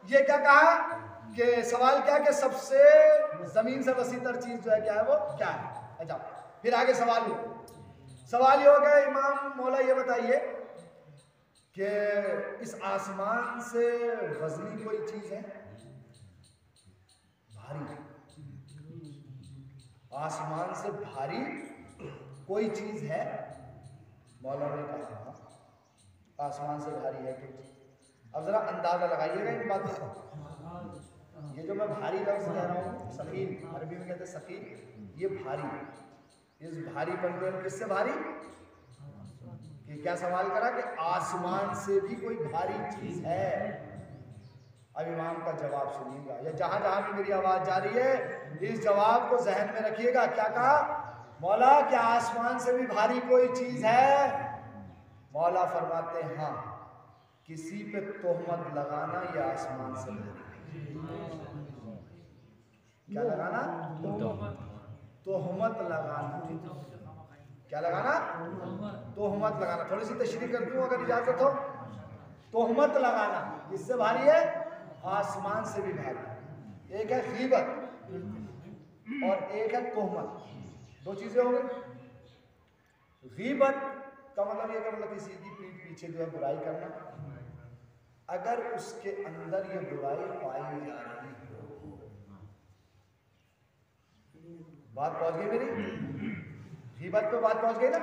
ये क्या कहा कि सवाल क्या कि सबसे जमीन से वसीतर चीज जो है क्या है, वो क्या है? अच्छा, फिर आगे सवाल ये हो गया इमाम मौला ये बताइए कि इस आसमान से वजनी कोई चीज है? भारी? आसमान से भारी कोई चीज है? मौला ने कहा आसमान से भारी है कोई चीज। अब जरा अंदाजा लगाइएगा इन बातों का। ये जो मैं भारी लफ्ज कह रहा हूँ, सकील, अरबी में कहते हैं सकील, ये भारी। इस भारीपन को किससे भारी? कि क्या सवाल करा कि आसमान से भी कोई भारी चीज है? अब इमाम का जवाब सुनिएगा, या जहां जहां भी मेरी आवाज जा रही है इस जवाब को जहन में रखिएगा। क्या कहा मौला? क्या आसमान से भी भारी कोई चीज है? मौला फरमाते हैं हाँ, किसी पे तोहमत लगाना ये आसमान से भारी। क्या लगाना? तोहमत लगाना। क्या लगाना? तोहमत लगाना। थोड़ी सी तशरीह कर दूं अगर इजाजत हो। तोहमत लगाना किससे भारी है? आसमान से भी भारी। एक है गीबत और एक है तोहमत। दो चीजें हो गई। गीबत का मतलब ये कि किसी की पीठ पीछे जो है बुराई करना, अगर उसके अंदर ये बुराई पाई जा रही हो। बात पहुंच गई मेरी? गीबत पे बात पहुंच गई ना,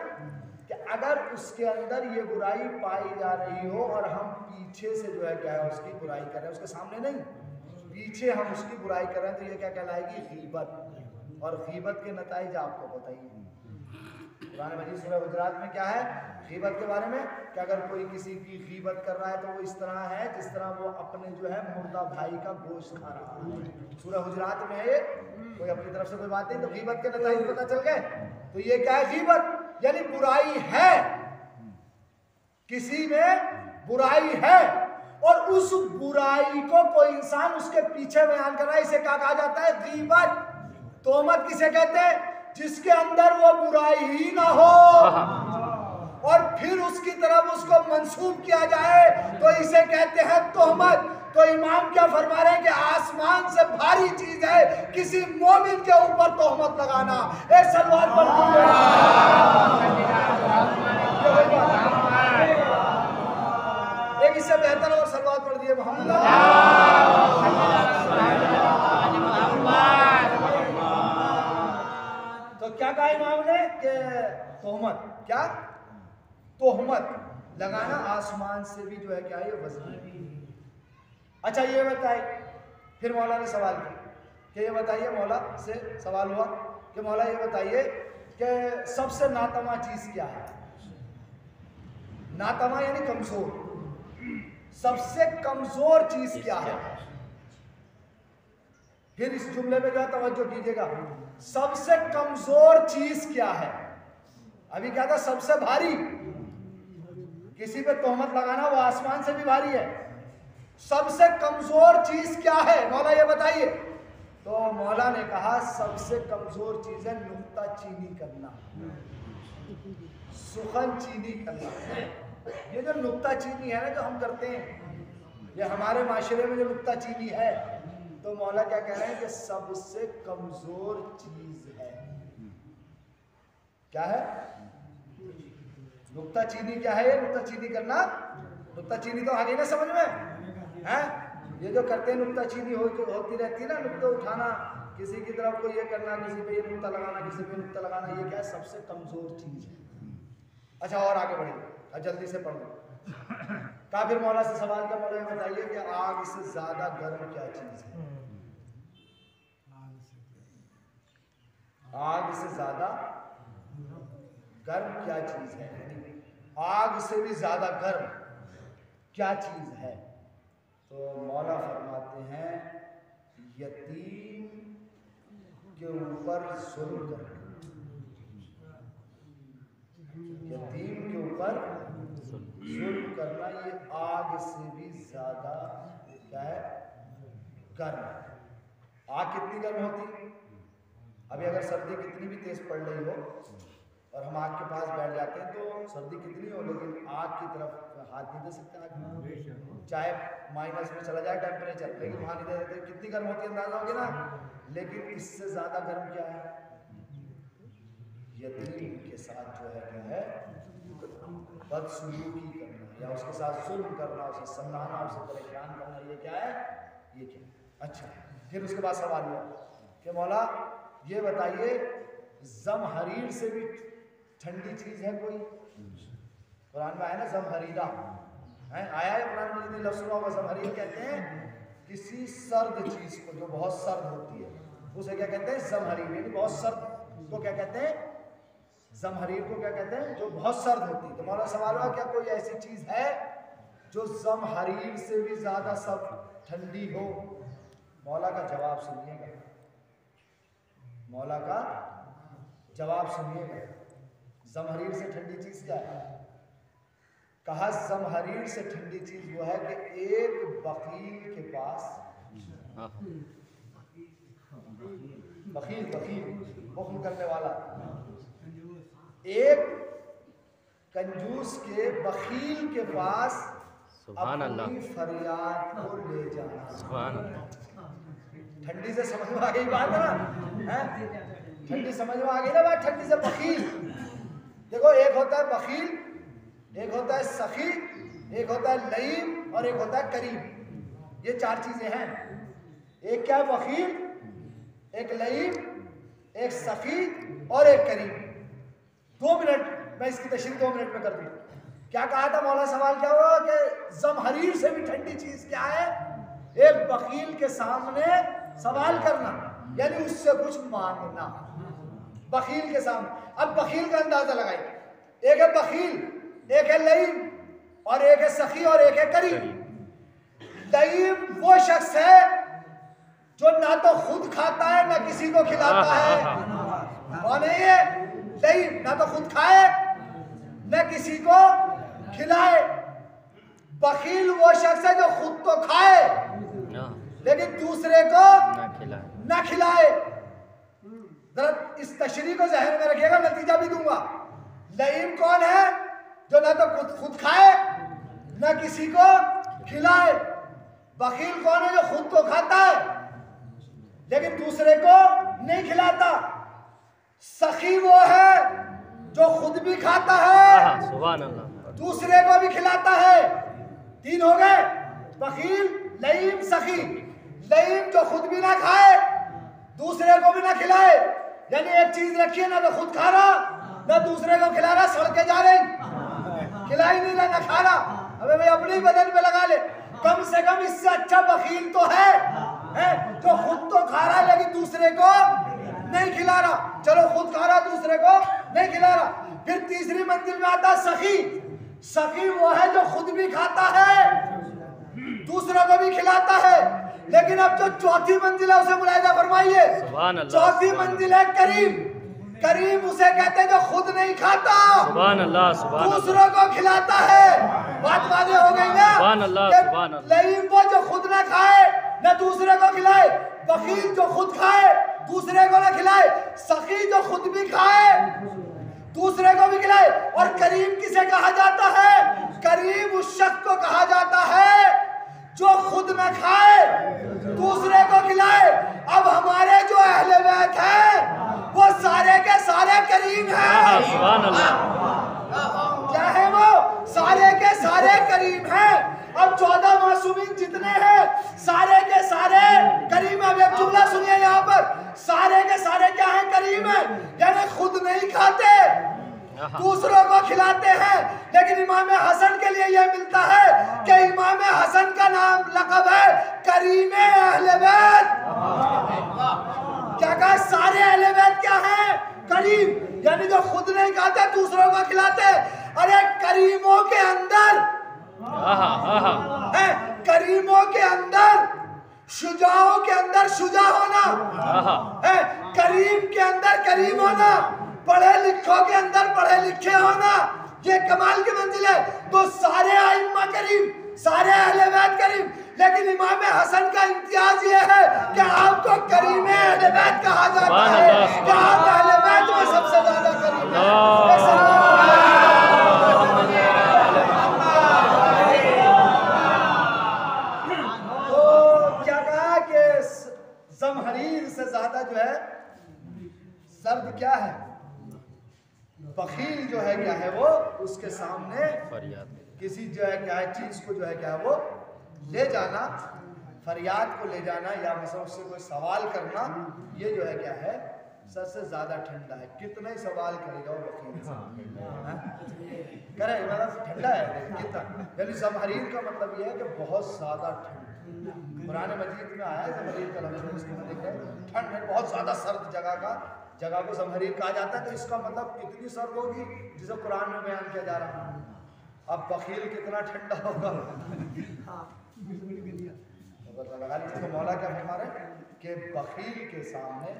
कि अगर उसके अंदर ये बुराई पाई जा रही हो और हम पीछे से जो है क्या है उसकी बुराई कर रहे हैं, उसके सामने नहीं, पीछे हम उसकी बुराई कर रहे हैं, तो ये क्या कहलाएगी? गीबत। और गीबत के नताइज आपको पता ही है। कुरान मजीद सूरह हुजरात में क्या है गीबत के बारे में, कि अगर कोई किसी की गीबत कर रहा है तो वो इस तरह है जिस तरह वो अपने जो है मुर्दा भाई का गोश्त खा रहा है। सूरह हुजरात में है ये, कोई अपनी तरफ से कोई बात नहीं। तो गीबत के नताइज पता चल गए। तो ये क्या है? गीबत यानी बुराई है, किसी में बुराई है और उस बुराई को कोई इंसान उसके पीछे बयान कर रहा है, इसे क्या कहा जाता है? गीबत। तोहमत किसे कहते हैं? जिसके अंदर वो बुराई ही ना हो और फिर उसकी तरफ उसको मंसूब किया जाए तो इसे कहते हैं तोहमत। तो इमाम क्या फरमा रहे हैं कि आसमान से भारी चीज है किसी मोमिन के ऊपर तोहमत लगाना। एक सलवात पढ़ एक इससे बेहतर और सलवात पढ़ दिए तो क्या कहा इमाम ने कि तोहमत, क्या तोहमत लगाना आसमान से भी जो है क्या है? ये वजन है। अच्छा ये बताइए, फिर मौला ने सवाल किया कि ये बताइए, मौला से सवाल हुआ कि मौला ये बताइए कि सबसे नातमा चीज क्या है? नातमा यानी कमजोर। सबसे कमजोर चीज क्या है? फिर इस जुमले में जो है तवज्जो कीजिएगा। सबसे कमजोर चीज क्या है? अभी क्या था? सबसे भारी। किसी पे तोहमत लगाना वो आसमान से भी भारी है। सबसे कमजोर चीज क्या है? मौला ये बताइए। तो मौला ने कहा सबसे कमजोर चीज है नुक्ता चीनी करना, सुखन चीनी करना। ये जो नुक्ता चीनी है ना जो हम करते हैं, ये हमारे माशरे में जो नुक्ता चीनी है, तो मौला क्या कह रहे हैं कि सबसे कमजोर चीज है। क्या है? नुक्ता चीनी क्या है? ये नुक्ता चीनी करना, नुक्ता चीनी तो आ गई ना समझ में है? ये जो करते हैं नुक्ता चीनी होती रहती है ना, नुक्ता उठाना, किसी की तरफ को ये करना, किसी पे ये नुक्ता लगाना, किसी पे नुक्ता लगाना, ये क्या है? सबसे कमजोर चीज है। अच्छा और आगे बढ़े, अब जल्दी से पढ़ लो। काफिर मौला से सवाल का मौला बताइए कि आग से ज्यादा गर्म क्या चीज है? आग से ज्यादा गर्म क्या चीज है? आग से भी ज्यादा गर्म क्या चीज है? तो मौला फरमाते हैं यतीम के ऊपर जुल्म करना। यतीम के ऊपर जुल्म करना ये आग से भी ज्यादा क्या है? गर्म। आग कितनी गर्म होती? अभी अगर सर्दी कितनी भी तेज पड़ रही हो और हम आग के पास बैठ जाते हैं तो सर्दी कितनी हो, लेकिन आग की तरफ हाथ नहीं दे सकते। आग चाहे माइनस में चला जाए टेम्परेचर, लेकिन वहां नहीं दे देते। कितनी गर्म होती है अंदाजा होगी ना। लेकिन इससे ज्यादा गर्म क्या है? यतीम के साथ जो है क्या है? बदसलूकी करना या उसके साथ जुल्म करना, उसे समझाना, उसे परेशान करना, ये क्या है? ये क्या? अच्छा फिर उसके बाद सवाल हुआ कि मौला ये बताइए जमहरीर से भी ठंडी चीज है कोई? कुरान में आया ना जमहरीरा है, आया है कुरान में। जितनी लफ्ज़ हुआ जमहरीर कहते हैं किसी सर्द चीज को जो बहुत सर्द होती है, उसे क्या कहते हैं? जमहरीर। यानी बहुत सर्द को क्या कहते हैं? जमहरीर को क्या कहते हैं? जो बहुत सर्द होती है। तो मौला सवाल हुआ क्या कोई ऐसी चीज है जो जमहरीर से भी ज्यादा सब ठंडी हो? मौला का जवाब सुनिएगा, मौला का जवाब सुनिएगा। जमहरीर से ठंडी चीज क्या है? कहा जमहरीर से ठंडी चीज वो है कि एक बकील के पास, बकील बकील बुख्ल करने वाला, एक कंजूस के बखील के पास अपनी फरियाद को ले जाना। ठंडी से समझ में आ गई बात है ना? ठंडी समझ में आ गई ना बात? ठंडी से बखील। देखो, एक होता है बखील, एक होता है सखी, एक होता है लईम और एक होता है करीम। ये चार चीजें हैं। एक क्या है? बखील, एक लईम, एक सखी और एक करीम। 2 मिनट मैं इसकी तशरीह 2 मिनट में कर दूं। क्या कहा था मौला? सवाल क्या हुआ कि ज़महरीर से भी ठंडी चीज क्या है? एक बखील के सामने सवाल करना, यानी उससे कुछ मांगना। बखील के सामने। अब बखील का अंदाजा लगाइए। एक है बखील, एक है लईम और एक है सखी और एक है करीम। लईम वो शख्स है जो ना तो खुद खाता है ना किसी को खिलाता है। कौन है ये? लईम। ना तो खुद खाए ना किसी को खिलाए। बखील वो शख्स है जो खुद तो खाए लेकिन दूसरे को ना खिलाए। जरा इस तशरीह को ज़हन में रखिएगा, नतीजा भी दूंगा। लईम कौन है? जो ना तो खुद खाए ना किसी को खिलाए। बखील कौन है? जो खुद तो खाता है लेकिन दूसरे को नहीं खिलाता। सखी वो है जो खुद भी खाता है, दूसरे को भी खिलाता है। 3 हो गए, बखील, लईम, सखी। लईम जो खुद भी ना खाए दूसरे को भी ना खिलाए, यानी एक चीज रखिए, ना तो खुद खा रहा ना दूसरे को खिला रहा, सड़के जा रही, खिला ही नहीं रहा ना खा रहा। अबे भाई अपने ही बदन पे लगा ले। कम से कम इससे अच्छा बखील तो है जो खुद तो खा रहा है लेकिन दूसरे को नहीं खिला रहा। चलो, खुद खा रहा दूसरे को नहीं खिला रहा। फिर तीसरी मंजिल में आता सखी। सखी वो है जो खुद भी खाता है दूसरों को भी खिलाता है। लेकिन अब जो चौथी मंजिल है उसे मुलाहिजा फरमाइए। चौथी मंजिल है करीम। करीम उसे कहते हैं जो खुद नहीं खाता, दूसरों को खिलाता है। बात वाज़ेह हो गई ना? लईम वो जो खुद ना खाए ना दूसरे को खिलाए, बखील जो खुद खाए दूसरे को ना खिलाए, सखी जो खुद भी खाए दूसरे को भी खिलाए। और करीम किसे कहा जाता है? करीम उस शख्स को कहा जाता है जो खुद न खाए दूसरे को खिलाए। अब हमारे जो अहले बैत हैं वो सारे के सारे करीम हैं। क्या है वो? सारे के सारे करीम हैं। अब 14 मासूमीन जितने हैं सारे के सारे करीम। अब एक जुमला सुनिए यहाँ पर, सारे के सारे क्या हैं? करीम है, यानी खुद नहीं खाते दूसरों को खिलाते हैं। लेकिन इमाम हसन के लिए यह मिलता है कि इमाम हसन का नाम लक़ब है करीम अहले बैत। क्या कहा? सारे अहले बैत क्या हैं? करीम, यानी जो खुद नहीं खाते दूसरों को खिलाते। अरे करीमों के अंदर करीमों के अंदर शुजाओं के अंदर शुजा होना है, करीम के अंदर करीम होना, पढ़े लिखों के अंदर पढ़े लिखे होना, ये कमाल की मंजिल है। तो सारे आइम्मा करीम, सारे अहले बैत करीम, लेकिन इमाम हसन का इम्तियाज ये है कि आपको करीम अहले बैत कहा जाता है कि आप अहले बैत में सबसे ज्यादा करीम हैं। तो क्या कहा कि ज़महरीर से ज्यादा जो है सर्द क्या है? बखील जो है क्या है? वो उसके सामने किसी जो है क्या है चीज को जो है क्या है वो ले जाना, फरियाद को ले जाना या मतलब उससे कोई सवाल करना, ये जो है क्या है सबसे ज्यादा ठंडा है। कितना ही सवाल करेगा वो बखील से करे, मतलब ठंडा है कितना। यानी ज़महरीर का मतलब ये है कि बहुत ज्यादा ठंड। कुरान मजीद में आया है ज़महरीर का लफ्ज़, इसमें देख रहे हैं ठंड है, बहुत ज्यादा सर्द जगह को ज़महरीर कहा जाता है। तो इसका मतलब कितनी सर्द होगी जिसे कुरान में बयान किया जा रहा है। अब बखील कितना ठंडा होगा लगा लीजिए। तो मौला क्या फरमा रहे हैं कि बखील के सामने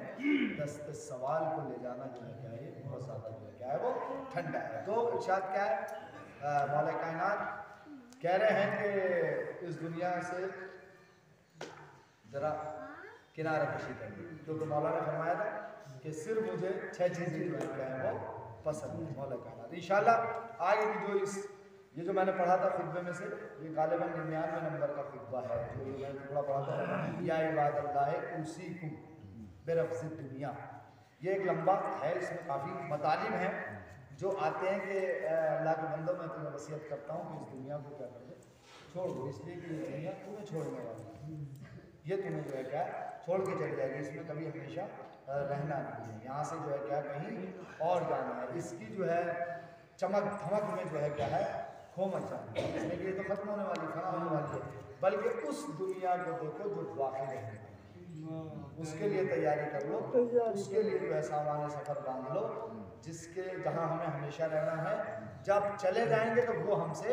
दस्ते सवाल को ले जाना जो है क्या है बहुत ज़्यादा जो है क्या है वो ठंडा है। तो इरशाद क्या है? मौला कायनात कह रहे हैं कि इस दुनिया से ज़रा किनारा कशी कर दी, क्योंकि मौला ने फरमाया था कि सिर्फ मुझे 6 चीज़ें जो है क्या है वो पसंद है मौला कायनात। इंशाल्लाह आगे की जो ये जो मैंने पढ़ा था खुतबे में से, ये गालिबन 99 नंबर का खुतबा है जो मैंने थोड़ा पढ़ा था, या इबादल्लाह उसीकुम बिरफ़्ज़िद दुनिया। ये एक लंबा है, इसमें काफ़ी मतालिब हैं जो आते हैं कि अल्लाह के बंदों में तुम्हें वसीयत करता हूँ कि इस दुनिया को क्या कर दो, छोड़ दो, इसलिए कि ये दुनिया तुम्हें छोड़ने वाली है, ये तुम्हें जो है क्या छोड़ के चली जाएगी, इसमें कभी हमेशा रहना नहीं है, यहाँ से जो है क्या कहीं और जाना है, इसकी जो है चमक धमक में जो है क्या है खो मत जाना, इसलिए कि ये तो खत्म होने वाली, फना होने वाली है, बल्कि उस दुनिया को देखो जो बाकी रहने वाली, उसके लिए तैयारी कर लो, उसके लिए जो है सामान सफ़र बांध लो, जिसके जहाँ हमें हमेशा रहना है, जब चले जाएंगे तो वो हमसे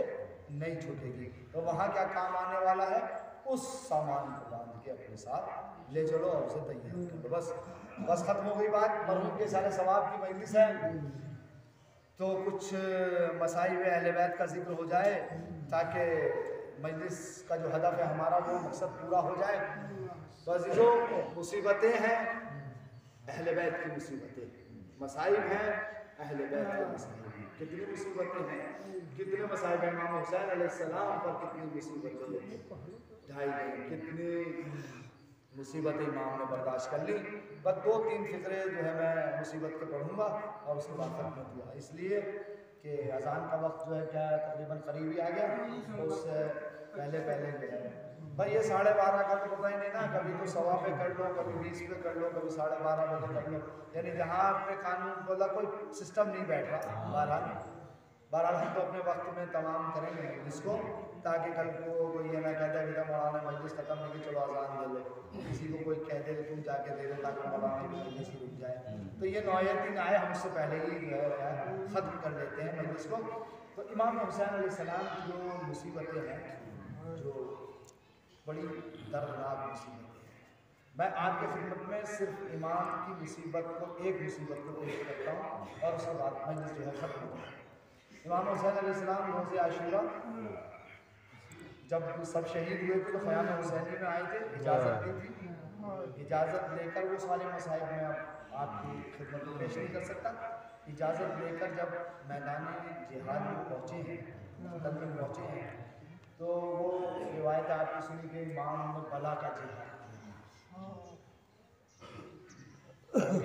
नहीं छूटेगी, तो वहाँ क्या काम आने वाला है, उस सामान को बांध के अपने साथ ले चलो और उसे तैयार कर लो। बस खत्म हो गई बात। मरहूम के सारे सवाब की मजलिस है तो कुछ मसाइब अहले बैत का जिक्र हो जाए ताकि मजलिस का जो हदफ है हमारा वो मकसद पूरा हो जाए। तो अजीज़ों, मुसीबतें हैं अहले बैत की मुसीबतें, मसाइब हैं अहले बैत के मसाइब। कितनी मुसीबतें हैं, कितने मसाइब हैं। इमाम हुसैन अलैहिस्सलाम पर कितनी मुसीबतें ढाई गई, कितनी मुसीबतें इमाम ने बर्दाश्त कर ली। बस 2-3 फिक्रे जो है मैं मुसीबत के पढ़ूँगा और उसके बाद खत्म हुआ, इसलिए कि अजान का वक्त जो है क्या तकरीबन करीब ही आ गया, तो उससे पहले जो है भाई ये 12:30 का तो पता ही नहीं ना, कभी तो 1:15 पे कर लो, कभी 20 पे कर लो, कभी 12:30 बजे कर लो, यानी जहाँ पे कानून बोला कोई सिस्टम नहीं बैठ रहा। बहरहाल हम तो अपने वक्त में तमाम करेंगे इसको, ताकि कल को कोई ये ना कह दे बेटा मौलाना मजलिस खत्म नहीं कि चलो अजान दे लो, किसी को कोई कह दे तुम जाके दे दो ताकि मौलाना की मजलिस रुक जाए, तो ये नौयत ही ना आए, हम उससे पहले ही जो है ख़त्म कर देते हैं मजलिस को। तो इमाम हुसैन अलैहिस्सलाम की जो मुसीबतें हैं, जो बड़ी दर्दनाक मुसीबतें हैं, मैं आपके खिदमत में सिर्फ इमाम की मुसीबत को, एक मुसीबत को पेश करता हूँ और उसके बाद मजलिस जो है ख़त्म हो जाए। इमाम हुसैन अलैहिस्सलाम रोज़े आशूरा जब सब शहीद हुए थे तो ख़याम हुसैनी में आए थे, इजाज़त दी थी, इजाज़त लेकर वो सारे मसाइब में आपकी खिदमत में पेश नहीं कर सकता, इजाज़त लेकर जब मैदान जिहाद में पहुँचे हैं, तब में पहुँचे हैं, तो वो रिवायत आपकी सुनी कि इमाम ने बला का जिहाद,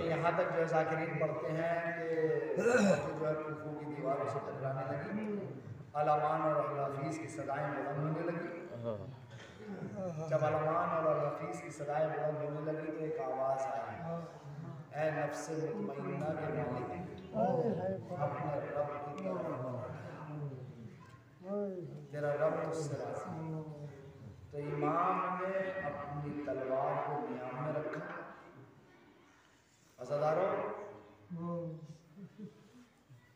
यहाँ तक जो है ज़ाकिरीन पढ़ते हैं कि जो है कुफू की दीवारों से टकराने लगी, अलामान और अल-हफ़ीज़ की सदाएँ बुलंद होने लगी। जब अलामान और अल-हफ़ीज़ की सदाएँ बुलंद होने लगी तो एक आवाज़ आई, ऐ नफ्स मुतमइन्ना के मालिक अपने रब की तरफ तेरा रब तुझसे राज़ी। तो इमाम ने अपनी तलवार को नियाम में रखा। अज़ादारों,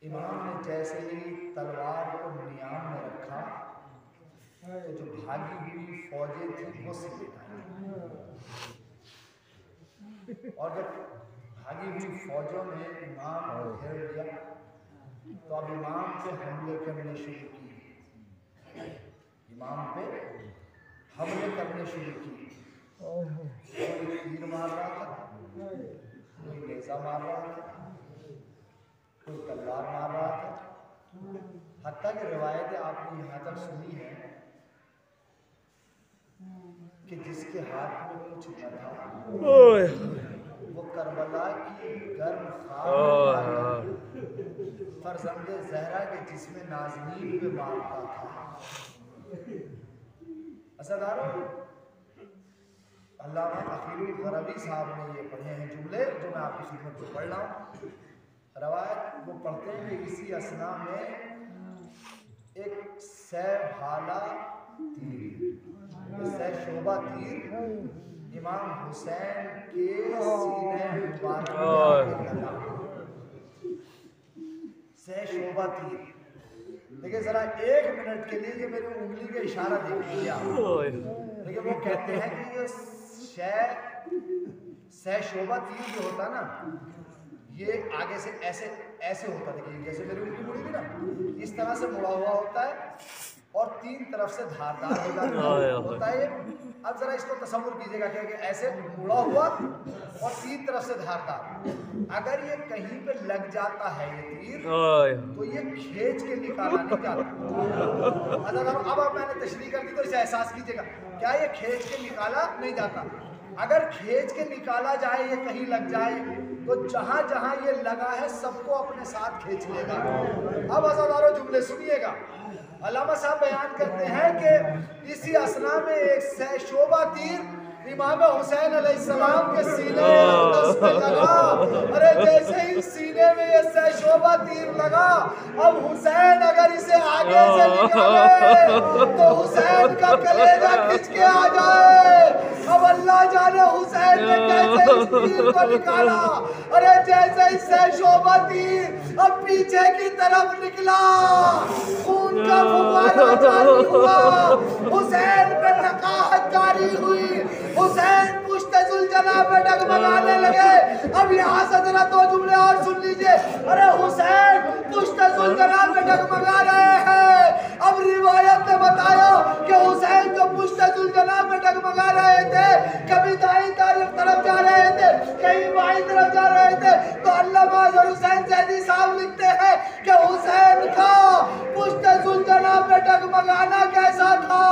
इमाम ने जैसे ही तलवार को नियाम में रखा तो जो भागी हुई फौजें थी वो समेट आई, और जब भागी हुई फौजों ने इमाम को घेर लिया तो अब इमाम पे हमले करने शुरू किए, इमाम पे हमले करने शुरू किए। कोई तीर मार रहा था, कोई नेज़ा मार रहा था, कोई तलवार मार रहा था, हत्ता की रिवायतें आपने यहाँ तक सुनी है कि जिसके हाथ में कुछ न था वो करबला की गर्म खाक फरजंदे ज़हरा के जिसमें नाज़नीन पे मारता था। असदारों, अल्लामा अखीरुल गरबी साहब ने ये पढ़े हैं जुमले जो मैं आपकी खिदमत में पढ़ रहा हूँ। रवायत वो पढ़ते हैं कि इसी असना में एक सैभाला तीर, शोभा तीर इमाम हुसैन के सीने मुबारक में लगा। शोभा तीर, देखिए जरा 1 मिनट के लिए ये मेरी उंगली का इशारा देख लीजिए आप। देखिए वो कहते हैं कि ये शोभा तीर जो होता ना, ये आगे से ऐसे ऐसे होता, देखिए जैसे मेरी उंगली मुड़ी थी ना, इस तरह से मुड़ा हुआ होता है और 3 तरफ से धारदार होता है। अब जरा इसको तसव्वुर कीजिएगा कि ऐसे मुड़ा हुआ और 3 तरफ से धारदार। अगर ये कहीं पे लग जाता है ये तीर तो ये खींच के निकाला नहीं जाता। अब मैंने तशरीह कर दी तो इसे एहसास कीजिएगा, क्या ये खींच के निकाला नहीं जाता। अगर खींच के निकाला जाए, ये कहीं लग जाए तो जहां जहां ये लगा है सबको अपने साथ खींच लेगा। अब अज़ादारों जुमले सुनिएगा। अल्लामा साहब बयान करते हैं कि इसी असना में एक शोभा तीर इमाम हुसैन अलैहिस्सलाम के सीने में लगा। अरे जैसे ही सीने में ये शोभा तीर लगा, अब हुसैन अगर इसे आगे से निकाले तो हुसैन का कलेजा खिंच के आ जाए। अब अल्लाह जाने हुसैन ने कैसे इस तीर को निकाला। अरे जैसे इससे शोभा तीर अब पीछे की तरफ निकला, खून का फुव्वारा जारी हुआ, हुसैन पे नकाहत जारी हुई, हुसैन पुश्त-ए-ज़ुल्जना पे डगमगाने लगे। अब यहाँ से जरा 2 जुमले और सुन लीजिए। अरे हुसैन पुश्त-ए-ज़ुल्जना पे डगमगा रहे हैं। अब रिवायत ने बताया कि हुसैन जो पुश्त-ए-ज़ुल्जना पे डगमगा रहे थे, कभी दाईं तरफ जा रहे थे, कहीं बाईं तरफ जा रहे थे, तो अल्लामा हुसैन ज़ैदी साहब लिखते हैं कि हुसैन का पुश्त-ए-ज़ुल्जना पे डगमगाना कैसा था।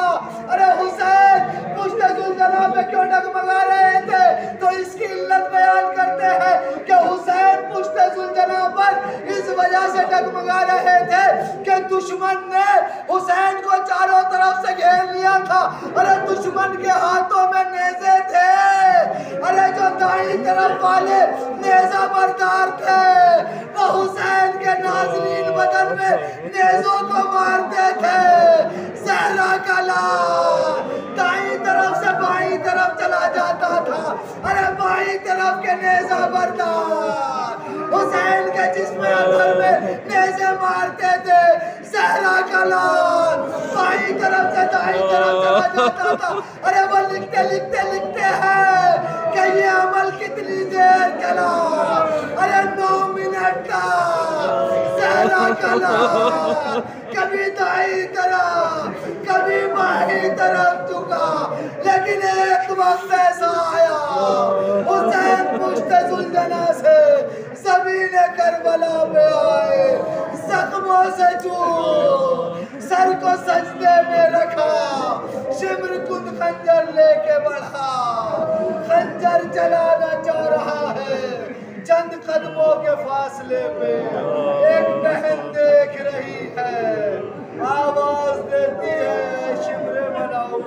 अरे हुसैन पुश्त-ए-ज़ुल्जना पे क्यों डगमगा रहे थे, तो इसकी इल्लत बयान करते हैं कि हुसैन पुश्त-ए-ज़ुल्जना पर इस वजह से डगमगा रहे थे कि दुश्मन ने हुसैन को चारों तरफ से घेर लिया था। अरे दुश्मन के हाथों में नेज़े थे। अरे जो दाईं तरफ वाले नेज़ा बरदार थे वो हुसैन के नाज़रीन बदन में नेज़ों को मारते थे। सहरा का लाल दाईं तरफ से बाईं तरफ चला जाता था। अरे बाईं तरफ के नेज़ा बरदार हुसैन के जिस्म अतर में नेज़े मारते थे। सहरा का लाल बाईं तरफ से दाईं तरफ चला जाता था। अरे वो लिखते हैं कि ये अमल कितनी देर चला। अरे 9 मिनट का। सहरा का लाल कभी दाईं तरफ कभी बाईं तरफ झुका, लेकिन एक वक्त ऐसा आया हुसैन पुश्त-ए-ज़ुल्जना से सभी ने करबला में आए, जख्मों से चूर सर को सजदे में रखा, शिम्र कुन खंजर लेके बढ़ा, खंजर चलाना चाह रहा है। चंद कदमों के फासले पे एक बहन देख रही है, आवाज देती है शिम्र बनाओ,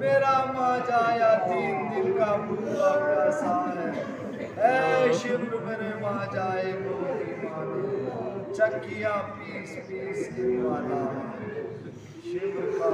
मेरा माँ जाया 3 दिन का भूखा प्यासा है। ऐ शिम्र मेरे माँ जाए गोरी माने, चक्कियाँ पीस के वाला है। शिम्र का